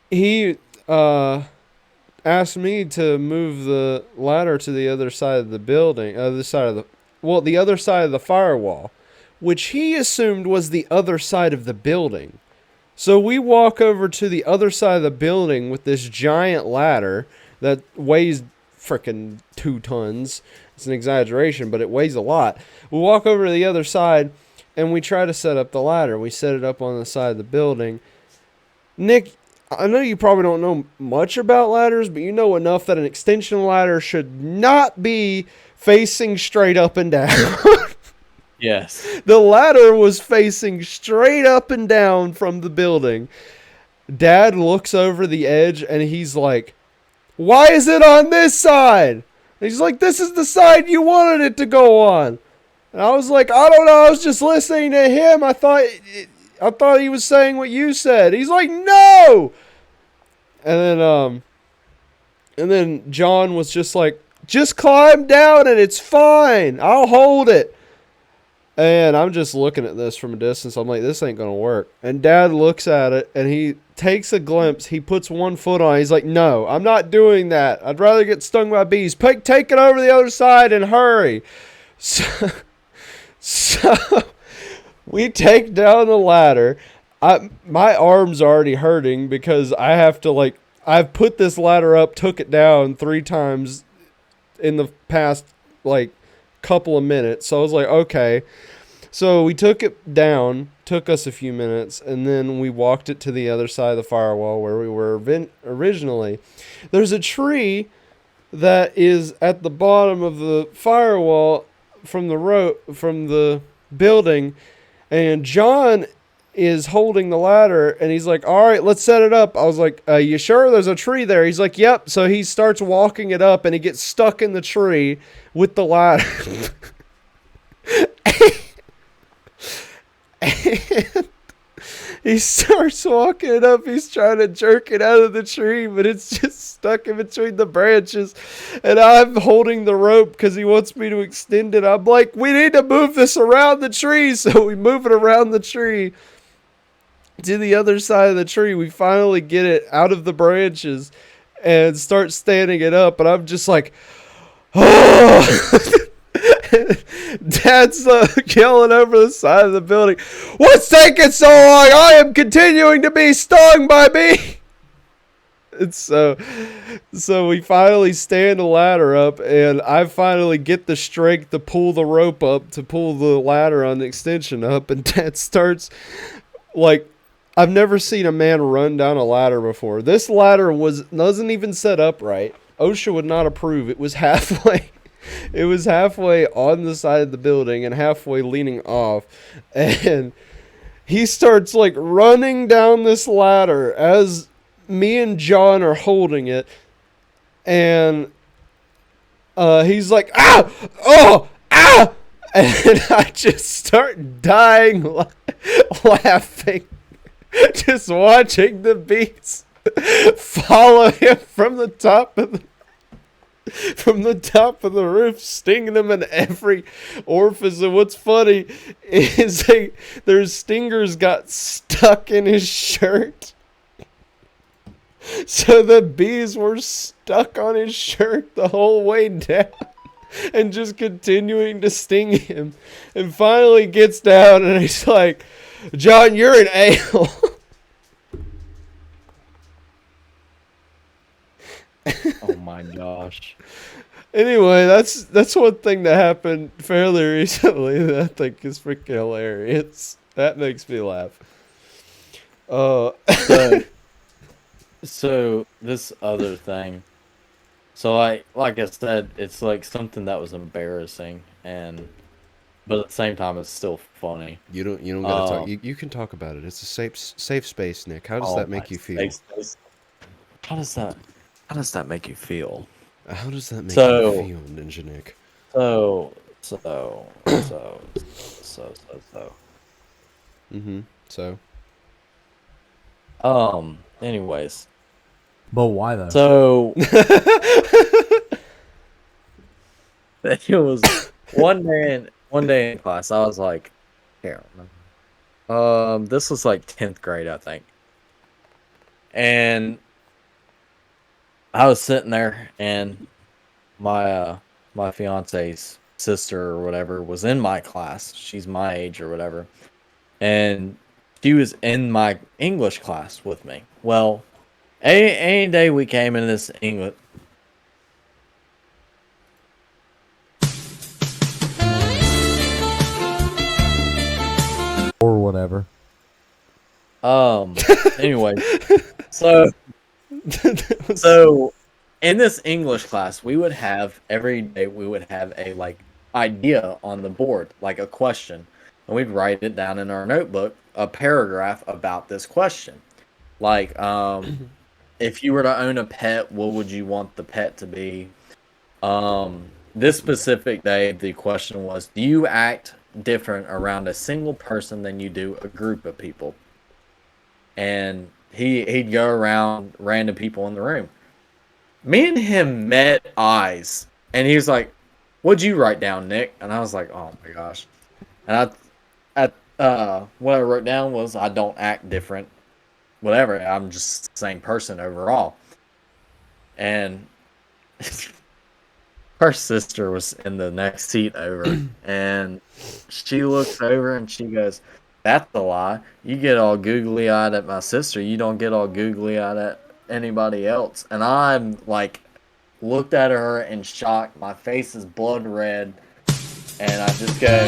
he asked me to move the ladder to the other side of the building, the other side of the firewall, which he assumed was the other side of the building. So we walk over to the other side of the building with this giant ladder that weighs frickin' 2 tons. It's an exaggeration, but it weighs a lot. We walk over to the other side and we try to set up the ladder. We set it up on the side of the building. Nick, I know you probably don't know much about ladders, but you know enough that an extension ladder should not be facing straight up and down. Yes. The ladder was facing straight up and down from the building. Dad looks over the edge and he's like, why is it on this side? And he's like, this is the side you wanted it to go on. And I was like, I don't know. I was just listening to him. I thought he was saying what you said. He's like, no. And then John was just like, just climb down and it's fine. I'll hold it. And I'm just looking at this from a distance. I'm like, this ain't going to work. And Dad looks at it, and he takes a glimpse. He puts one foot on it. He's like, no, I'm not doing that. I'd rather get stung by bees. Take it over the other side and hurry. So we take down the ladder. My arm's already hurting because I have to, I've put this ladder up, took it down 3 times in the past, couple of minutes. So I was like, okay. So we took it down, took us a few minutes, and then we walked it to the other side of the firewall where we were originally. There's a tree that is at the bottom of the firewall from the building, and John is holding the ladder, and he's like, all right, let's set it up. I was like, you sure there's a tree there? He's like, yep. So he starts walking it up, and he gets stuck in the tree with the ladder. And he starts walking it up. He's trying to jerk it out of the tree, but it's just stuck in between the branches. And I'm holding the rope because he wants me to extend it. I'm like, we need to move this around the tree. So we move it around the tree to the other side of the tree. We finally get it out of the branches and start standing it up. And I'm just like, oh. Dad's yelling over the side of the building, what's taking so long? I am continuing to be stung by bees. And so we finally stand the ladder up, and I finally get the strength to pull the rope up, to pull the ladder on the extension up, and Dad starts, I've never seen a man run down a ladder before. This ladder wasn't even set up right. OSHA would not approve. It was halfway. It was halfway on the side of the building and halfway leaning off. And he starts running down this ladder as me and John are holding it. And he's like, ah! Oh! Ah! And I just start dying laughing. Just watching the bees follow him from the top of the roof, stinging them in every orifice. And what's funny is their stingers got stuck in his shirt. So the bees were stuck on his shirt the whole way down and just continuing to sting him. And finally gets down and he's like, John, you're an a-hole. Oh my gosh. Anyway, that's one thing that happened fairly recently that I think is freaking hilarious. That makes me laugh. So this other thing. So like I said, it's something that was embarrassing, and but at the same time, it's still funny. You don't gotta talk. You can talk about it. It's a safe space, Nick. How does Oh that my make you feel? safe space. How does that? How does that make you feel? How does that make you So, feel, Ninja Nick? so, so, so, so. Mm-hmm. So. Anyways, But why though? so it was one day in class. I was like, here. This was like 10th grade, I think, and I was sitting there, and my fiance's sister or whatever was in my class. She's my age or whatever, and she was in my English class with me. Well, any day we came in this English. Or whatever. Anyway, so so in this English class, we would have every day we would have a like idea on the board, like a question, and we'd write it down in our notebook, a paragraph about this question. Like, if you were to own a pet, what would you want the pet to be? This specific day, the question was, do you act different around a single person than you do a group of people? And he'd go around random people in the room. Me and him met eyes, and he was like, "What'd you write down, Nick?" And I was like, "Oh my gosh!" And what I wrote down was, "I don't act different, whatever. I'm just the same person overall." And her sister was in the next seat over, and she looks over and she goes, "That's a lie. You get all googly eyed at my sister. You don't get all googly eyed at anybody else." And I'm like, looked at her in shock. My face is blood red, and I just go,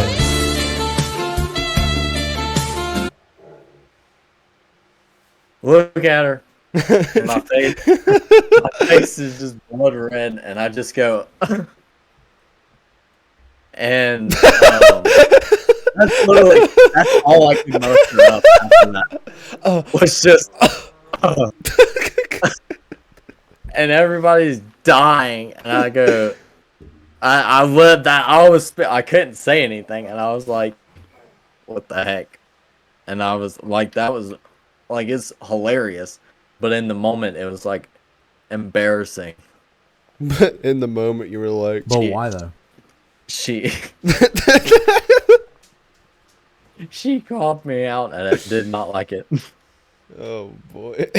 look at her. And my face is just blood red, and I just go, and that's literally that's all I could muster up after that was just, and everybody's dying, and I go, I lived that. I couldn't say anything, and I was like, what the heck? And I was like, that was like, it's hilarious, but in the moment, it was like embarrassing. But in the moment, you were like, But why though? She she called me out, and I did not like it. "Oh boy."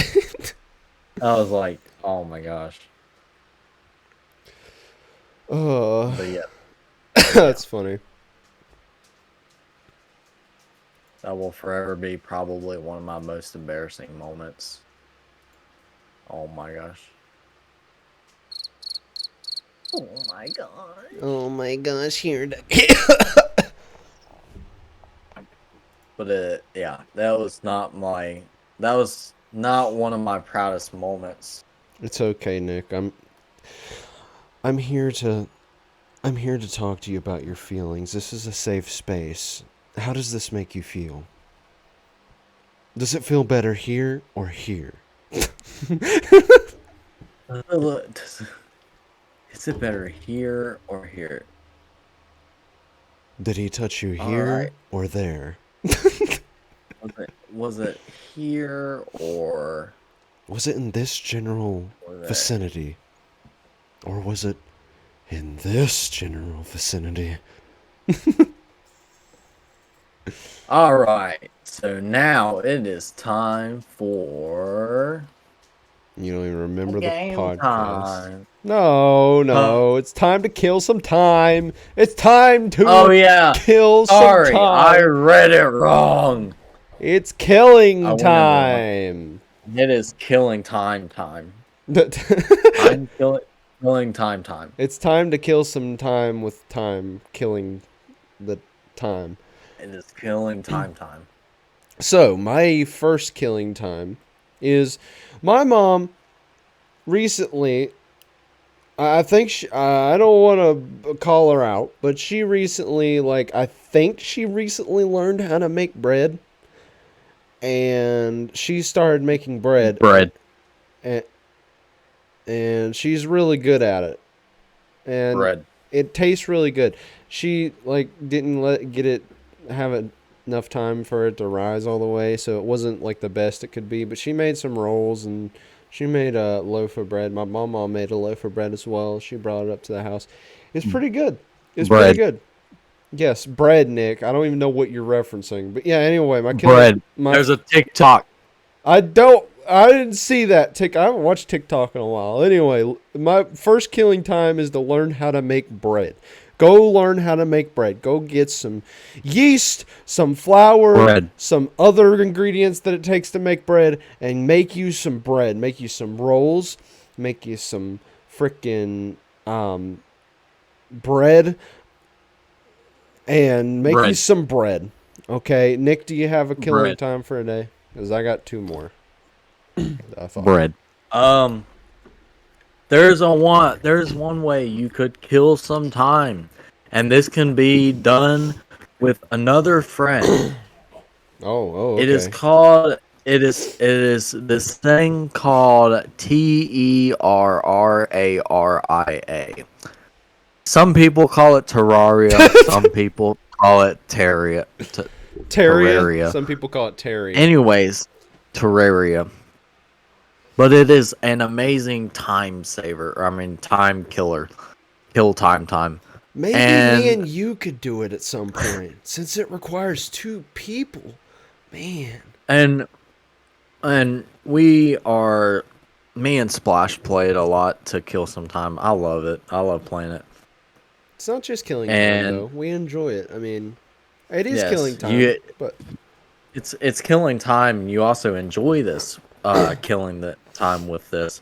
I was like, oh my gosh. Oh, But yeah, that's funny. that will forever be probably one of my most embarrassing moments. Oh my gosh. Oh my gosh. Oh my gosh, here. But yeah, that was not one of my proudest moments. It's okay, Nick. I'm here to talk to you about your feelings. This is a safe space. How does this make you feel? Does it feel better here or here? Is it better here or here? Did he touch you All here right. or there? Was it here or Was it in this general there? vicinity? Or was it in this general vicinity? All right. So now it is time for You don't even remember the game podcast. time. No, it's time to kill some time. It's time to Oh yeah. kill Sorry, some I time. read it wrong. It's killing I went time. It is killing time. I'm killing time. It's time to kill some time with time killing the time. It is killing time. So, my first killing time is my mom recently, I think I don't want to call her out, but she recently, like, I think she recently learned how to make bread, and she started making bread. And she's really good at it, and Bread. it tastes really good. She like didn't get it have enough time for it to rise all the way, so it wasn't like the best it could be. But she made some rolls, and she made a loaf of bread. My mom made a loaf of bread as well. She brought it up to the house. It's pretty good. It's pretty good. Yes, bread, Nick. I don't even know what you're referencing, but yeah. Anyway, There's a TikTok. I didn't see that I haven't watched TikTok in a while. Anyway, my first killing time is to learn how to make bread. Go learn how to make bread. Go get some yeast, some flour, some other ingredients that it takes to make bread, and make you some bread. Make you some rolls. Make you some freaking bread. And make you some bread. Okay, Nick, do you have a killing time for a day? Because I got 2 more. Bread. There's one way you could kill some time, and this can be done with another friend. Okay. It is this thing called Terraria. Some people call it Terraria. Some people call it Terraria. Some people call it Terry. Anyways, Terraria. But it is an amazing time saver. Time killer. Kill time. Maybe me and you could do it at some point, since it requires 2 people. Man. And me and Splash play it a lot to kill some time. I love it. I love playing it. It's not just killing time, though. We enjoy it. I mean, it is killing time, but it's killing time. You also enjoy this, killing the time with this,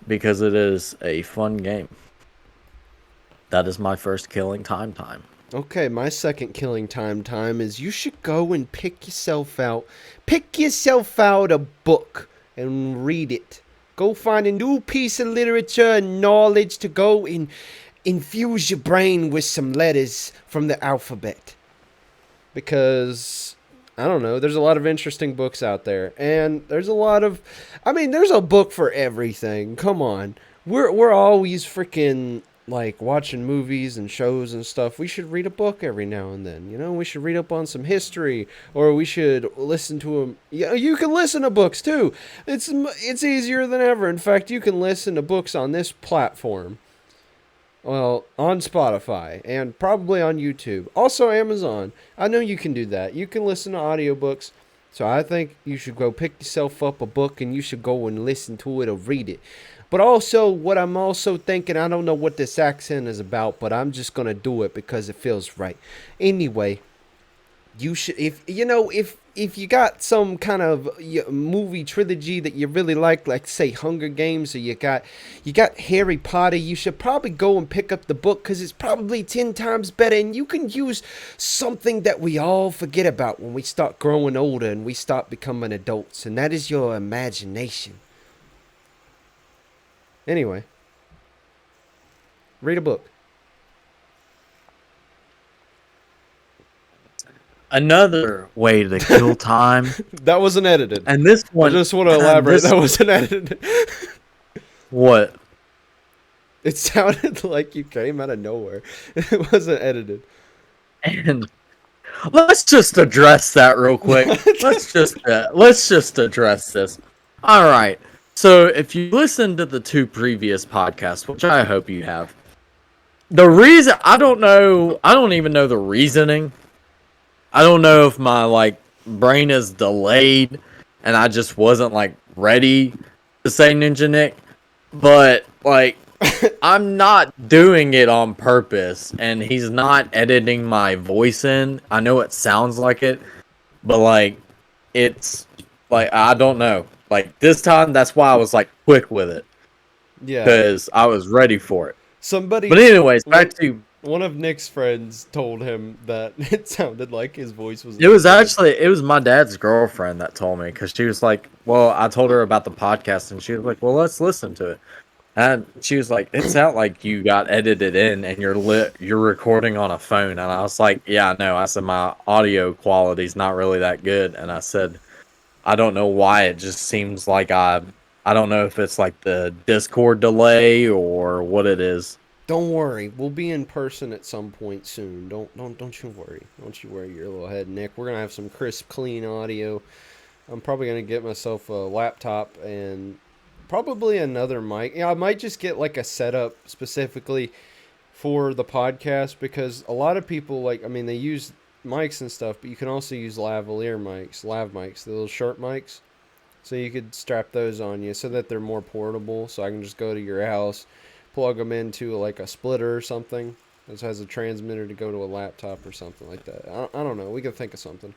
because it is a fun game. That is my first killing time. Okay, my second killing time is you should go and pick yourself out a book and read it. Go find a new piece of literature and knowledge to go and infuse your brain with some letters from the alphabet. Because, I don't know, there's a lot of interesting books out there. And there's a book for everything. Come on. We're always freaking like watching movies and shows and stuff. We should read a book every now and then. We should read up on some history, or we should listen to them. You can listen to books too. It's easier than ever. In fact, you can listen to books on this platform. Well, on Spotify and probably on YouTube. Also Amazon. I know you can do that. You can listen to audiobooks. So I think you should go pick yourself up a book and you should go and listen to it or read it. But also, what I'm also thinking, I don't know what this accent is about, but I'm just going to do it because it feels right. Anyway, you should, if you got some kind of movie trilogy that you really like say Hunger Games, or you got Harry Potter, you should probably go and pick up the book because it's probably 10 times better, and you can use something that we all forget about when we start growing older and we start becoming adults, and that is your imagination. Anyway, read a book. Another way to kill time. That wasn't edited. And this one, I just want to elaborate. That wasn't edited. What? It sounded like you came out of nowhere. It wasn't edited. And let's just address that real quick. let's just address this. All right. So if you listened to the 2 previous podcasts, which I hope you have, the reason I don't even know the reasoning. I don't know if my brain is delayed and I just wasn't ready to say Ninja Nick, but I'm not doing it on purpose, and he's not editing my voice in. I know it sounds like it, but it's I don't know. This time, that's why I was quick with it. Yeah. Because I was ready for it. But anyways, back to one of Nick's friends told him that it sounded like his voice was. It was my dad's girlfriend that told me, because she was like, well, I told her about the podcast and she was like, well, let's listen to it. And she was like, "It sounds like you got edited in, and you're recording on a phone." And I was like, "Yeah, no." I said my audio quality's not really that good, and I said, "I don't know why. It just seems like I don't know if it's like the Discord delay or what it is." Don't worry, we'll be in person at some point soon. Don't you worry. Don't you worry your little head, Nick. We're gonna have some crisp, clean audio. I'm probably gonna get myself a laptop and probably another mic. Yeah, I might just get like a setup specifically for the podcast because a lot of people they use mics and stuff, but you can also use lav mics, the little short mics. So you could strap those on you so that they're more portable. So I can just go to your house, plug them into like a splitter or something. This has a transmitter to go to a laptop or something like that. I don't know. We could think of something.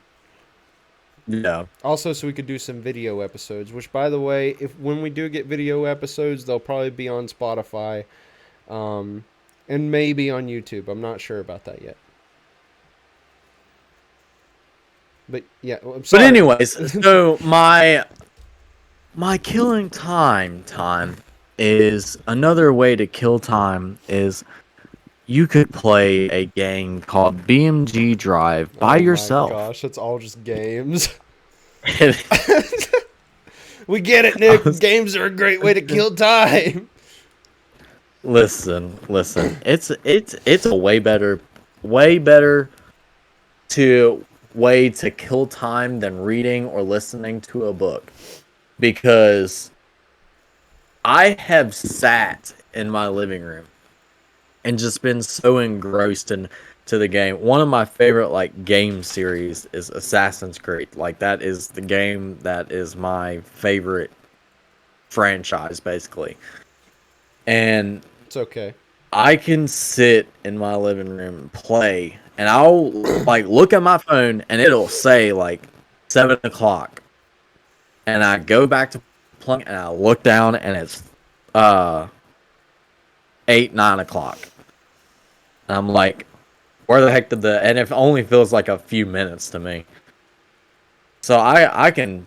Yeah. Also, so we could do some video episodes. Which, by the way, if when we do get video episodes, they'll probably be on Spotify, and maybe on YouTube. I'm not sure about that yet. But yeah, I'm But sorry. anyways, so my killing time is another way to kill time is you could play a game called BMG Drive by yourself. Oh my gosh, it's all just games. We get it, Nick. Games are a great way to kill time. Listen. It's a way better way to kill time than reading or listening to a book. Because I have sat in my living room and just been so engrossed into the game. One of my favorite game series is Assassin's Creed. Like that is the game that is my favorite franchise basically. And It's okay. I can sit in my living room and play, and I'll look at my phone and it'll say 7 o'clock, and I go back to playing and I look down and it's 8, 9 o'clock, and I'm like, where the heck did and it only feels like a few minutes to me. So I can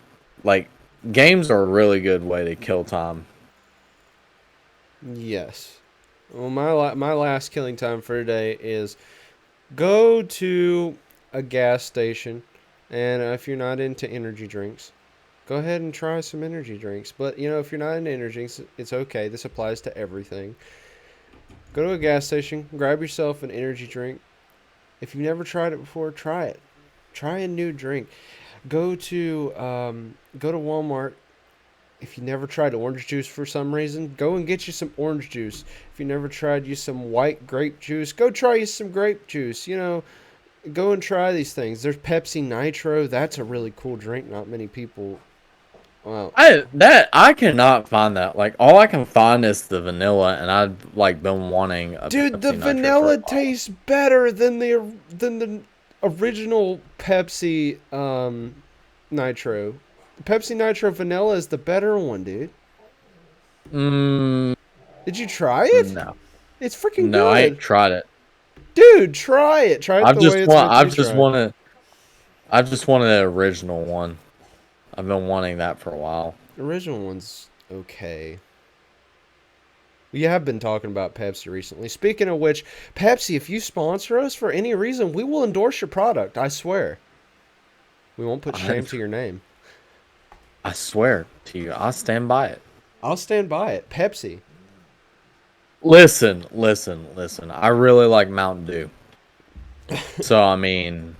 games are a really good way to kill time. Yes. Well, my last killing time for today is go to a gas station, and if you're not into energy drinks, go ahead and try some energy drinks. But if you're not into energy drinks, it's okay. This applies to everything. Go to a gas station, grab yourself an energy drink. If you've never tried it before, try it. Try a new drink. Go to Walmart. If you never tried orange juice for some reason, go and get you some orange juice. If you never tried you some white grape juice, go try you some grape juice. Go and try these things. There's Pepsi Nitro. That's a really cool drink. Not many people. Wow. I cannot find that. All I can find is the vanilla, and I've been wanting a Dude, Pepsi the Nitro vanilla tastes better than the original Pepsi Nitro. Pepsi Nitro Vanilla is the better one, dude. Did you try it? No. It's freaking No, good. I ain't tried it. Dude, try it. Try it the way it's meant to be tried. I just wanted the original one. I've been wanting that for a while. The original one's okay. We have been talking about Pepsi recently. Speaking of which, Pepsi, if you sponsor us for any reason, we will endorse your product. I swear. We won't put shame to your name. I swear to you, I'll stand by it. I'll stand by it. Pepsi. Listen. I really like Mountain Dew. So, I wouldn't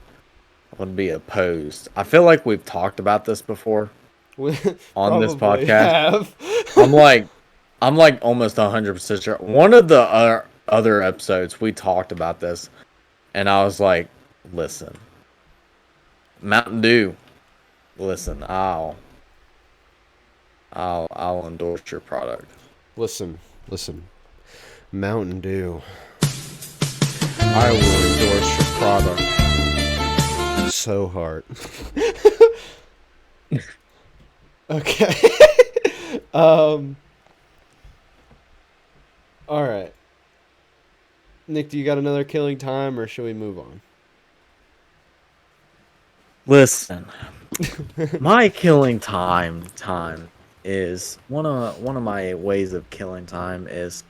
be opposed. I feel like we've talked about this before on this podcast. I'm almost 100% sure. One of the other episodes, we talked about this, and I was like, listen, Mountain Dew, listen, I'll endorse your product. Listen. Mountain Dew. I will endorse your product so hard. Okay. All right. Nick, do you got another killing time, or should we move on? Listen, my killing time is one of my ways of killing time is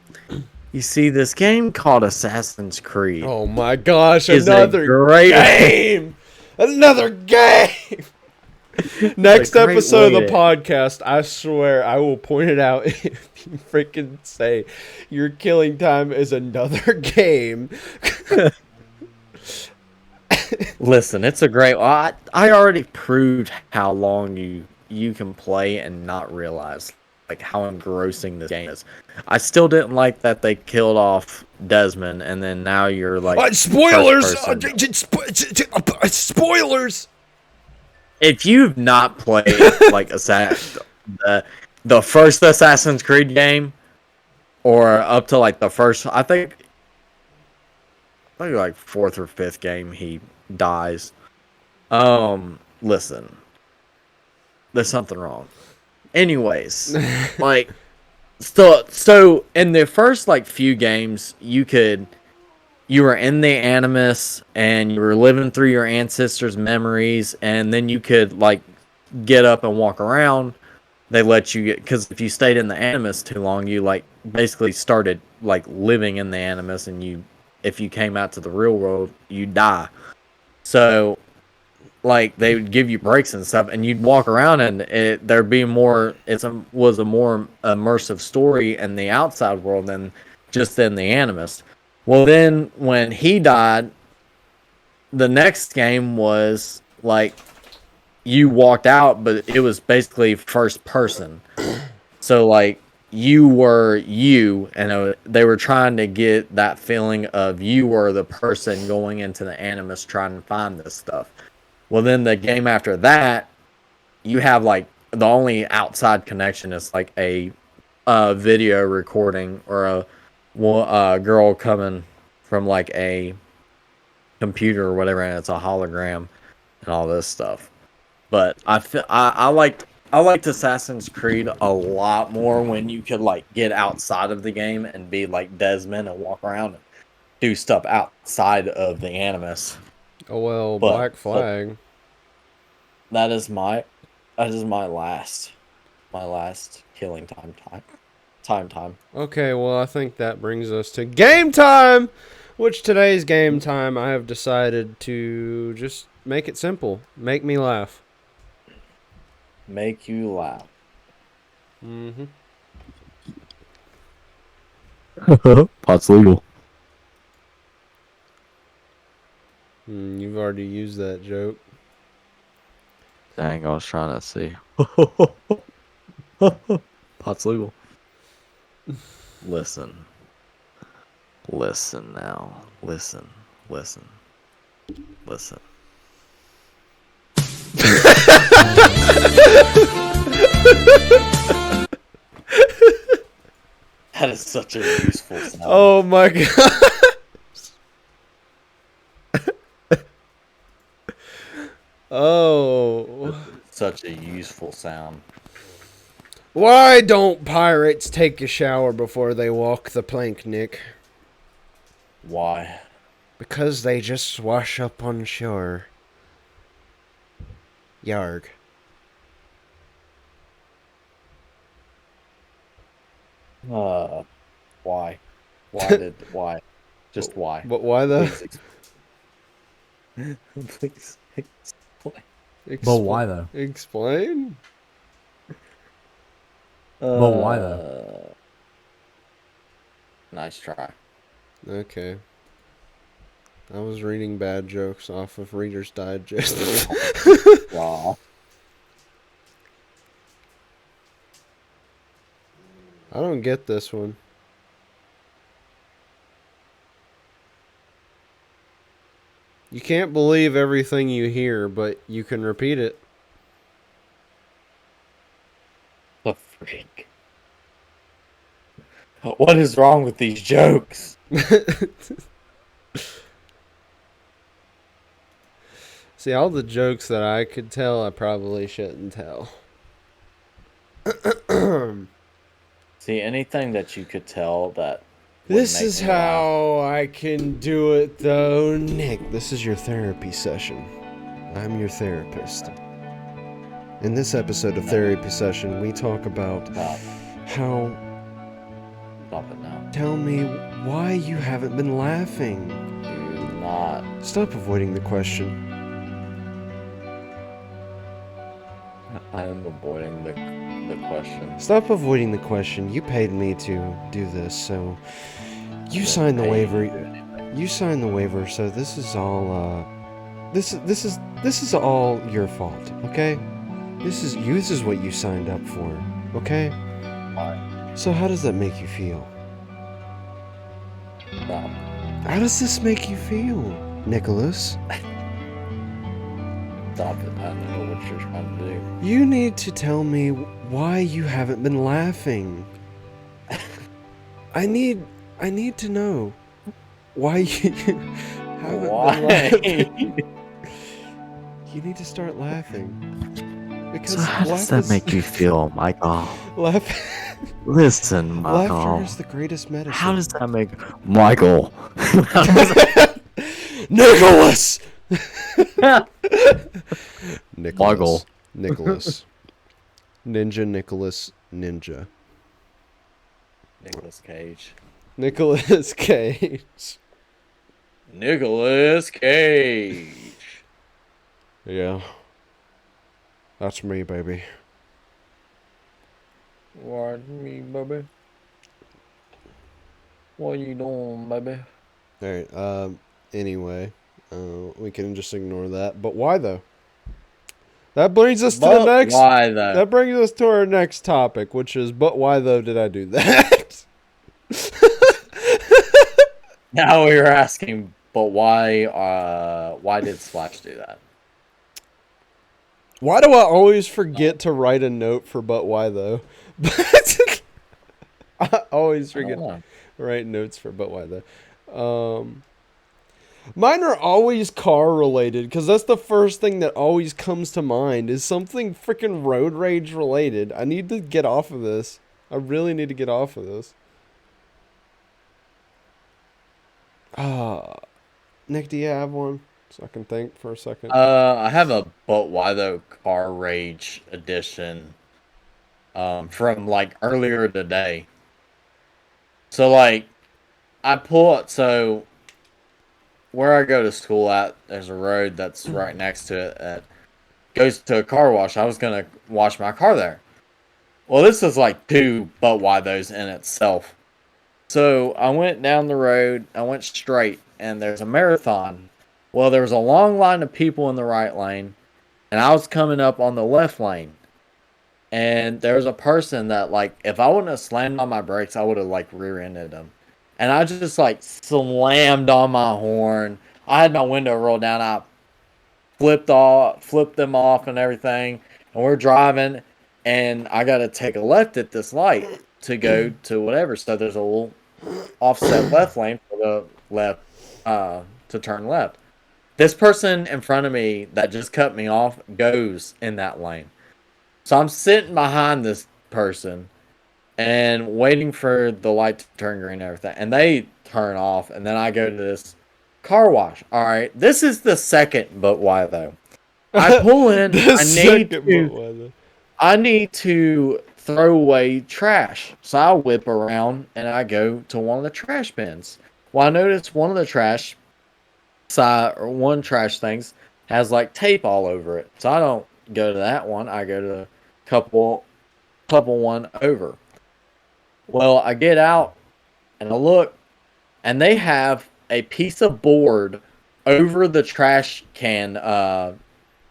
you see this game called Assassin's Creed. Oh my gosh, Is a another great game! Another game! Next a great episode of way the to- podcast, I swear I will point it out if you freaking say your killing time is another game. Listen, it's a great. I already proved how long you can play and not realize like how engrossing this game is. I still didn't like that they killed off Desmond, and then now you're like Spoilers! first person. Spoilers! If you've not played like the first Assassin's Creed game, or up to like the first, I think like fourth or fifth game, he dies. Listen, there's something wrong. Anyways, like, so in the first like few games, you were in the Animus and you were living through your ancestors' memories, and then you could like get up and walk around. They let you get, because if you stayed in the Animus too long, you like basically started like living in the Animus, and if you came out to the real world, you die. So like they would give you breaks and stuff, and you'd walk around, and there'd be more. Was a more immersive story in the outside world than just in the Animus. Well, then when he died, the next game was like you walked out, but it was basically first person. So like you were you, and they were trying to get that feeling of you were the person going into the Animus trying to find this stuff. Well, then the game after that, you have like the only outside connection is like a video recording or a girl coming from like a computer or whatever, and it's a hologram and all this stuff. But I liked Assassin's Creed a lot more when you could like get outside of the game and be like Desmond and walk around and do stuff outside of the Animus. Oh well, But- Black Flag. That is my last killing time. Okay, well, I think that brings us to game time, which today's game time I have decided to just make it simple. Make me laugh. Make you laugh. Mm-hmm. Pot's legal. You've already used that joke. Dang, I was trying to see. Pot's legal. Listen now. Listen. That is such a useful sound. Oh my god. Oh. Such a useful sound. Why don't pirates take a shower before they walk the plank, Nick? Why? Because they just wash up on shore. Yarg. Why? Why? Just why? But why though? Please explain. But why though? Explain? But why though? Nice try. Okay. I was reading bad jokes off of Reader's Digest. Wow. I don't get this one. You can't believe everything you hear, but you can repeat it. The freak. What is wrong with these jokes? See, all the jokes that I could tell, I probably shouldn't tell. See, anything that you could tell that would This make is me laugh. how I can do it, though. Nick, this is your therapy session. I'm your therapist. In this episode of Therapy Session, we talk about Stop. how... Stop it now. Tell me why you haven't been laughing. Do not. Stop avoiding the question. I am avoiding the question. Stop avoiding the question. You paid me to do this, so... You signed the waiver. You signed the waiver, so this is all, This is all your fault, okay? This is what you signed up for, okay? Why? So how does that make you feel? Stop. How does this make you feel, Nicholas? Stop it. I know what you're trying to do. You need to tell me why you haven't been laughing. I need to know why you haven't been laughing. You need to start laughing. Because So how does that make you feel, Michael? Listen, Michael. Laughter is the greatest medicine. How does that make Michael? Nicholas? Michael. Nicholas. Ninja Nicholas Ninja. Nicolas Cage. Nicholas Cage. Nicolas Cage. Yeah. That's me, baby. What me, baby? What you doing, baby? Alright, anyway. We can just ignore that. But why, though? That brings us to the next... Why, though? That brings us to our next topic, which is, but why, though, did I do that? Now we were asking, but why did Slash do that? Why do I always forget to write a note for but why, though? But I always forget to write notes for but why, though. Mine are always car related, because that's the first thing that always comes to mind is something freaking road rage related. I need to get off of this. I really need to get off of this. Nick, do you have one? So I can think for a second. I have a but why though car rage edition from like earlier today. So like I pull up, so where I go to school at, there's a road that's right next to it that goes to a car wash. I was gonna wash my car there. Well, this is like two but why those in itself. So I went down the road, I went straight, and there's a marathon. Well, there was a long line of people in the right lane, and I was coming up on the left lane. And there was a person that, like, if I wouldn't have slammed on my brakes, I would have, like, rear-ended them. And I just, like, slammed on my horn. I had my window rolled down. I flipped them off and everything. And we're driving, and I got to take a left at this light to go to whatever. So there's a little offset left lane for the left, to turn left. This person in front of me that just cut me off goes in that lane. So I'm sitting behind this person and waiting for the light to turn green and everything. And they turn off, and then I go to this car wash. All right, this is the second but why though. I pull in, I need to throw away trash. So I whip around and I go to one of the trash bins. Well, I noticed one of the trash things has like tape all over it. So I don't go to that one. I go to the couple one over. Well, I get out and I look, and they have a piece of board over the trash can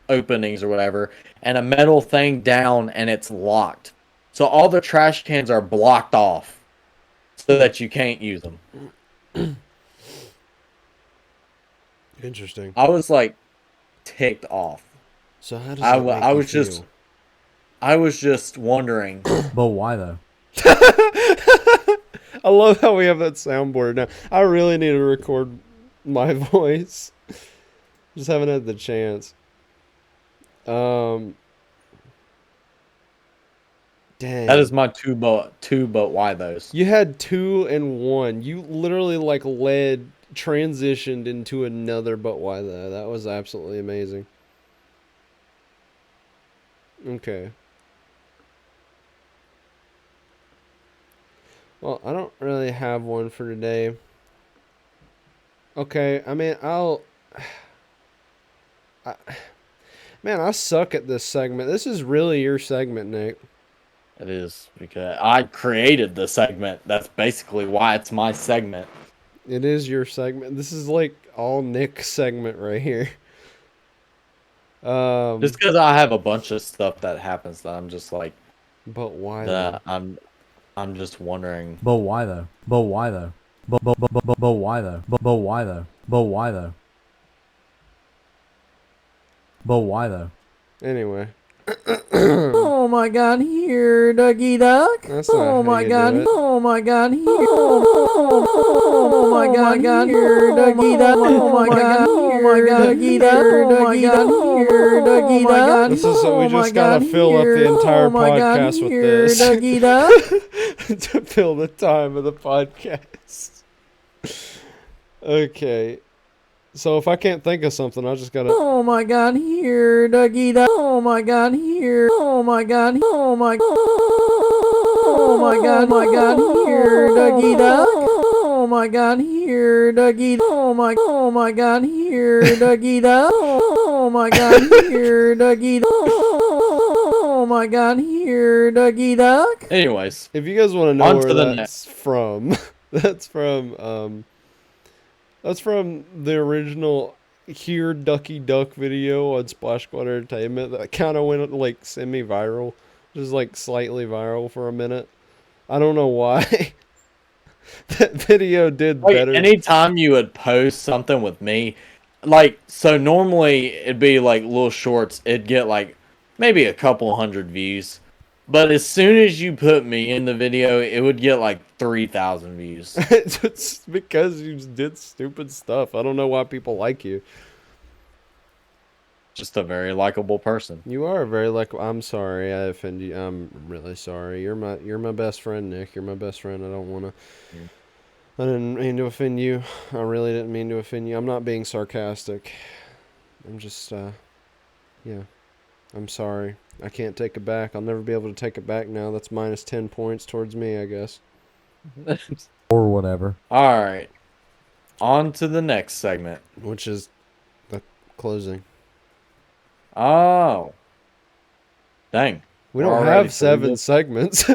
openings or whatever, and a metal thing down, and it's locked. So all the trash cans are blocked off so that you can't use them. Interesting. I was like ticked off. So how does that make I you was feel? just I was just wondering. But why though? I love how we have that soundboard now. I really need to record my voice. Just haven't had the chance. Dang. That is my two but why those. You had 2 and 1. You literally like transitioned into another but why though. That was absolutely amazing. Okay. Well, I don't really have one for today. Okay, I mean, man, I suck at this segment. This is really your segment, Nick. It is, because I created the segment. That's basically why it's my segment. It is your segment. This is like all Nick's segment right here. Just because I have a bunch of stuff that happens that I'm just like, But why that though? I'm just wondering. But why though? But why though? But why though? But why though? But why though? But why though? Anyway. Oh my God! Here, Dougie Duck. That's not how you do it. Oh my God! Here. Oh my God! Here, Dougie Duck. Oh my God! Oh my God! Dougie Duck. Oh my God! Here, Dougie Duck. This is we just gotta fill up the entire podcast with this Dougie Duck. to fill the time of the podcast. Okay. So if I can't think of something, I just gotta. Oh my God! Here, Dougie Duck. Oh my God! Here. Oh my God! Oh my. Oh my God! My God! Here, Dougie Duck. Oh my God! Here, Dougie. Oh my. Oh my God! Here, Dougie Duck. Oh my God! Here, Dougie. Oh my God! Here, Dougie Duck. Anyways, If you guys want to know on where to the that's from, that's from the original Here Ducky Duck video on Splash Squad Entertainment that kind of went like semi-viral, just like slightly viral for a minute. I don't know why. That video did like, better. anytime you would post something with me, like, so normally it'd be like little shorts, it'd get like maybe a couple hundred views. But as soon as you put me in the video, it would get like 3,000 views. It's because you did stupid stuff. I don't know why people like you. Just a very likable person. You are very like. I'm sorry I offended you. I'm really sorry. You're my best friend, Nick. You're my best friend. I don't want to. I didn't mean to offend you. I really didn't mean to offend you. I'm not being sarcastic. I'm just yeah. I'm sorry. I can't take it back. I'll never be able to take it back now. That's minus 10 points towards me, I guess. Or whatever. All right. On to the next segment. Which is the closing. Oh. Dang. We We're don't already have through 7 this. segments.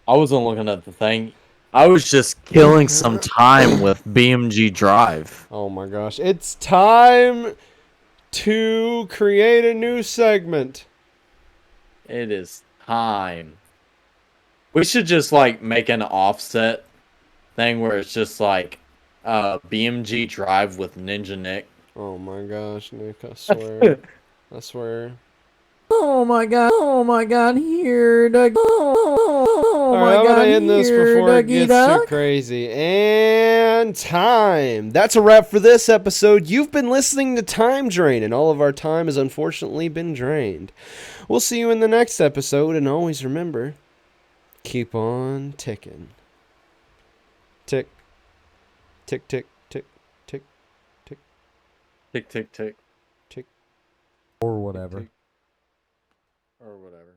I wasn't looking at the thing. I was just Killing some time with BMG Drive. Oh my gosh. It's time to create a new segment. It is time. We should just like make an offset thing where it's just like BMG Drive with Ninja Nick. Oh my gosh, Nick, I swear. I swear. Oh my God! Here, Dougie. Oh All my right, I'm God! gonna end this Here, before it Dougie gets Duck. too crazy. And time. That's a wrap for this episode. You've been listening to Time Drain, and all of our time has unfortunately been drained. We'll see you in the next episode, and always remember, keep on ticking. Tick, tick, tick, tick, tick, tick, Tick, tick, tick. tick. Or whatever. Or whatever.